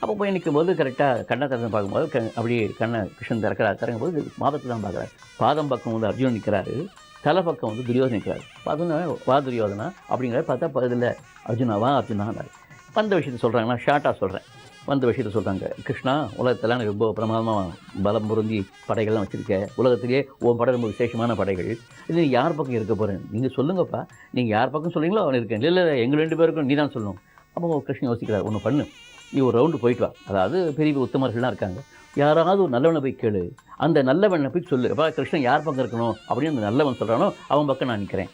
அப்போ போய் நிற்கும் போது கரெக்டாக கண்ணை திறந்து பார்க்கும்போது அப்படியே கண்ணை கிருஷ்ணன் திறக்கும் போது மாதத்தை தான் பார்க்குறாரு. பாதம் பக்கம் வந்து அர்ஜுனன் நிற்கிறாரு, தலை பக்கம் வந்து துரியோதனை நிற்கிறாரு. பார்த்தோன்னா வா துரியோதனா அப்படிங்கிறத பார்த்தா இதில் அர்ஜுனாவா அர்ஜுனான்னாரு. வந்த விஷயத்தை சொல்கிறாங்க, நான் ஷார்ட்டாக சொல்கிறேன். வந்த விஷயத்தை சொல்கிறாங்க, கிருஷ்ணா உலகத்தெல்லாம் எனக்கு ரொம்ப பிரமாதமாக பலம் பொருந்தி படைகள்லாம் வச்சுருக்கேன், உலகத்திலேயே உன் படை ரொம்ப விசேஷமான படைகள், இது நீ யார் பக்கம் இருக்க போகிறேன் நீங்கள் சொல்லுங்கப்பா, நீங்கள் யார் பக்கம் சொல்கிறீங்களோ அவன் இருக்கேன். இல்லை எங்கள் 2 பேருக்கும் நீ தான் சொல்லணும். அப்போ கிருஷ்ணன் யோசிக்கிறார், ஒன்று பண்ணு, நீ ஒரு ரவுண்டு போயிட்டு வா, அதாவது பெரிய உத்தமர்கள்லாம் இருக்காங்க, யாராவது ஒரு நல்லவனை போய் கேளு, அந்த நல்லவனை போய் சொல்லு, அப்போ கிருஷ்ணன் யார் பக்கம் இருக்கணும் அப்படின்னு அந்த நல்லவன் சொல்கிறானோ அவன் பக்கம் நான் நிற்கிறேன்.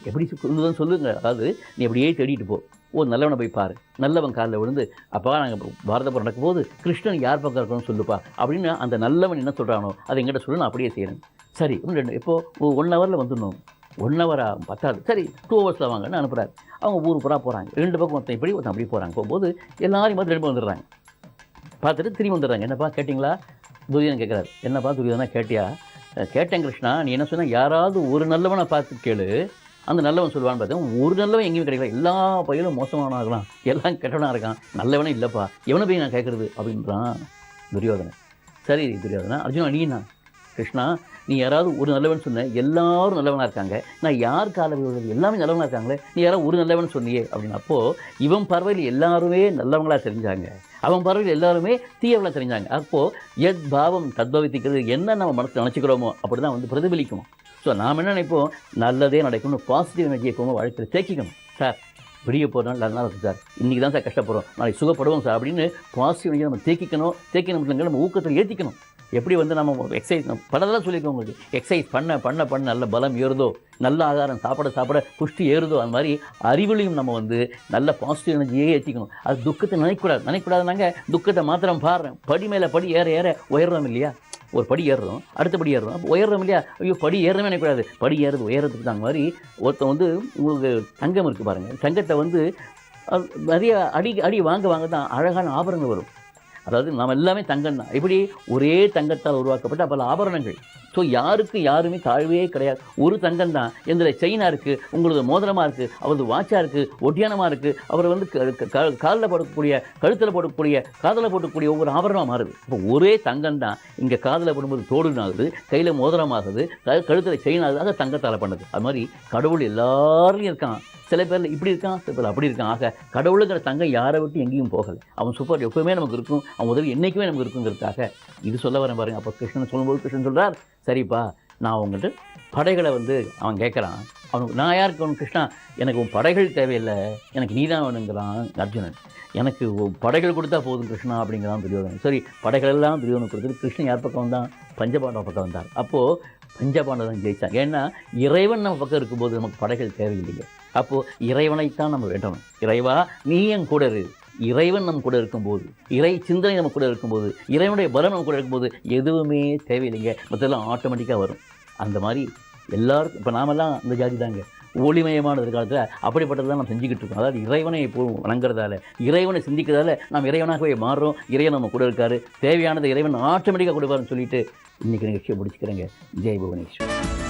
எப்படி சொல்லுதான் சொல்லுங்க, அதாவது நீ அப்படியே தேடிட்டு போ, ஒரு நல்லவனை போய் பாரு, நல்லவன் காலில் விழுந்து அப்பா நாங்கள் பாரத போர் நடக்கும்போது கிருஷ்ணன் யார் பக்கம் இருக்கணும்னு சொல்லுப்பா அப்படின்னு அந்த நல்லவன் என்ன சொல்கிறானோ அதை எங்கிட்ட சொல்லு, நான் அப்படியே செய்கிறேன். சரி இப்போது 1 ஹவரில் வந்துடணும். 1 ஹவரா பத்தாது, சரி 2 ஹவர்ஸில் வாங்கன்னு அனுப்புகிறாரு. அவங்க ஊர் பூரா போகிறாங்க, 2 பக்கம் ஒருத்தன் இப்படி ஒருத்தன் அப்படி போகிறாங்க. போகும்போது எல்லாரையும் பார்த்து 2 பேர் வந்துடுறாங்க. பார்த்துட்டு திரும்பி வந்துடுறாங்க. என்னப்பா கேட்டிங்களா? துரியோதனன் கேட்குறாரு, என்னப்பா துரியோதனா கேட்டியா? கேட்டேன் கிருஷ்ணா, நீ என்ன சொன்னால் யாராவது ஒரு நல்லவனை பார்த்து கேளு, அந்த நல்லவன் சொல்லுவான்னு பார்த்தேன், ஒரு நல்லவன் எங்கேயும் கிடைக்கல, எல்லா பையனும் மோசமானாகலாம், எல்லாம் கெட்டவனாக இருக்கான், நல்லவனே இல்லைப்பா, எவனை போய் நான் கேட்குறது அப்படின்றான் துரியோதனன். சரி துரியோதனா, அர்ஜுனா நீனா? கிருஷ்ணா நீ யாராவது ஒரு நல்லவன் சொன்ன, எல்லாரும் நல்லவனாக இருக்காங்க, நான் யார் கால எல்லாமே நல்லவனாக இருக்காங்களே, நீ யாராவது ஒரு நல்லவன் சொன்னியே அப்படின்னு. அப்போது இவன் பார்வையில் எல்லாருமே நல்லவங்களாக தெரிஞ்சாங்க, அவன் பார்வையில் எல்லாருமே தீயவங்களாக தெரிஞ்சாங்க. அப்போது எத் பாவம் தத்பவித்திக்கிறது, என்ன நம்ம மனசில் நினச்சிக்கிறோமோ அப்படி தான் வந்து பிரதிபலிக்கணும். ஸோ நாம் என்ன நினைப்போம், நல்லதே நடக்கணும், பாசிட்டிவ் எனர்ஜியை எப்போவும் வாழ்க்கையில் தேக்கிக்கணும். சார் விடிய போகிறனால நல்லா இருக்கும் சார், இன்றைக்கி தான் சார் கஷ்டப்படுறோம், நாளைக்கு சுகப்படுவோம் சார் அப்படின்னு பாசிட்டிவ் எனர்ஜியை நம்ம தேக்கிக்கணும், நம்ம ஊக்கத்தில் ஏற்றிக்கணும். எப்படி வந்து நம்ம எக்ஸசைஸ் பலதெல்லாம் சொல்லியிருக்கோம் உங்களுக்கு, எக்ஸசைஸ் பண்ண நல்ல பலம் ஏறுதோ, நல்ல ஆகாரம் சாப்பிட புஷ்டி ஏறுதோ, அந்த மாதிரி அறிவுலையும் நம்ம வந்து நல்ல பாசிட்டிவ் எனர்ஜியே ஏற்றிக்கணும். அது துக்கத்தை நினைக்கக்கூடாதுனாங்க, துக்கத்தை மாத்திரம் பாடுறேன், படி மேலே படி ஏற உயர்றோம் இல்லையா, ஒரு படி ஏறுறோம், அடுத்த படி ஏறுறோம், அப்போ உயர்றோம் இல்லையா, ஐயோ படி ஏறவே நினைக்கூடாது, படி ஏறுறது உயரத்துக்கு தாங்க மாதிரி. ஒருத்தன் வந்து உங்களுக்கு தங்கம் இருக்குது பாருங்கள், தங்கத்தை வந்து நிறைய அடி வாங்க தான் அழகான ஆபரணங்கள் வரும். அதாவது நாம் எல்லாமே தங்கம் தான். இப்படி ஒரே தங்கத்தால் உருவாக்கப்பட்ட பல ஆபரணங்கள். ஸோ யாருக்கு யாருமே தாழ்வே கிடையாது. ஒரு தங்கம் தான். எந்த செயினாக இருக்குது, உங்களது மோதிரமாக இருக்குது, அவரது வாட்சாக இருக்குது, ஒட்டியானமாக இருக்குது, அவர் வந்து காலில் போடக்கூடிய, கழுத்தில் போடக்கூடிய, காதில் போடக்கூடிய ஒவ்வொரு ஆபரணமாக மாறுது. இப்போ ஒரே தங்கம் தான். இங்கே காதில் போடும்போது தோடுனாகுது, கையில் மோதிரமாகுது, கழுத்தில் செயின் ஆகுது. ஆக தங்கத்தால் பண்ணுது. அது மாதிரி கடவுள் எல்லாருலையும் இருக்கான். சில பேர் இப்படி இருக்கான், சில பேர் அப்படி இருக்கான். ஆக கடவுளுங்கிற தங்கம் யாரை விட்டு எங்கேயும் போகலை. அவன் சூப்பர் எப்பவுமே நமக்கு இருக்கும், அவன் உதவி என்றைக்குமே நமக்கு இருக்குங்கிறதுக்காக இது சொல்ல வரேன் பாருங்க. அப்போ கிருஷ்ணன் சொல்லும்போது கிருஷ்ணன் சொல்கிறார், சரிப்பா நான் உங்கள்கிட்ட படைகளை வந்து அவன் கேட்குறான். அவனுக்கு நான் யாருக்கு அவன் கிருஷ்ணா, எனக்கு உன் படைகள் தேவையில்லை, எனக்கு நீ தான் வேணுங்கிறான் அர்ஜுனன். எனக்கு படைகள் கொடுத்தா போதும் கிருஷ்ணா அப்படிங்கிறான் துரியோதனன். சரி, படைகள் எல்லாம் துரியோதனன் கொடுத்துட்டு கிருஷ்ணன் யார் பக்கம் வந்தான்? பஞ்சபாண்டவ பக்கம் வந்தார். அப்போது பஞ்சபாண்டவன் ஜெயித்தான். ஏன்னா இறைவன் நம்ம பக்கம் இருக்கும்போது நமக்கு படைகள் தேவையில்லைங்க. அப்போது இறைவனைத்தான் நம்ம வேண்டணும். இறைவா நீ என் கூட இரு. இறைவன் நம்ம கூட இருக்கும்போது, இறை சிந்தனை நம்ம கூட இருக்கும்போது, இறைவனுடைய பலம் நம்ம கூட இருக்கும்போது எதுவுமே தேவையில்லைங்க, மற்றெல்லாம் ஆட்டோமேட்டிக்காக வரும். அந்த மாதிரி எல்லாருக்கும் இப்போ நாமெல்லாம் அந்த ஜாதி தாங்க. ஒளிமயமான எதிர்காலத்தில் அப்படிப்பட்டது தான் நம்ம செஞ்சுக்கிட்டு இருக்கோம். அதாவது இறைவனை எப்போது வணங்குறதால, இறைவனை சிந்திக்கிறதால நாம் இறைவனாகவே மாறுறோம். இறைவன் நம்ம கூட இருக்காரு, தேவையானதை இறைவன் ஆட்டோமேட்டிக்காக கொடுப்பாருன்னு சொல்லிட்டு இன்றைக்கி நிகழ்ச்சியை முடிச்சுக்கிறேங்க. ஜெய் புவனேஸ்வர்.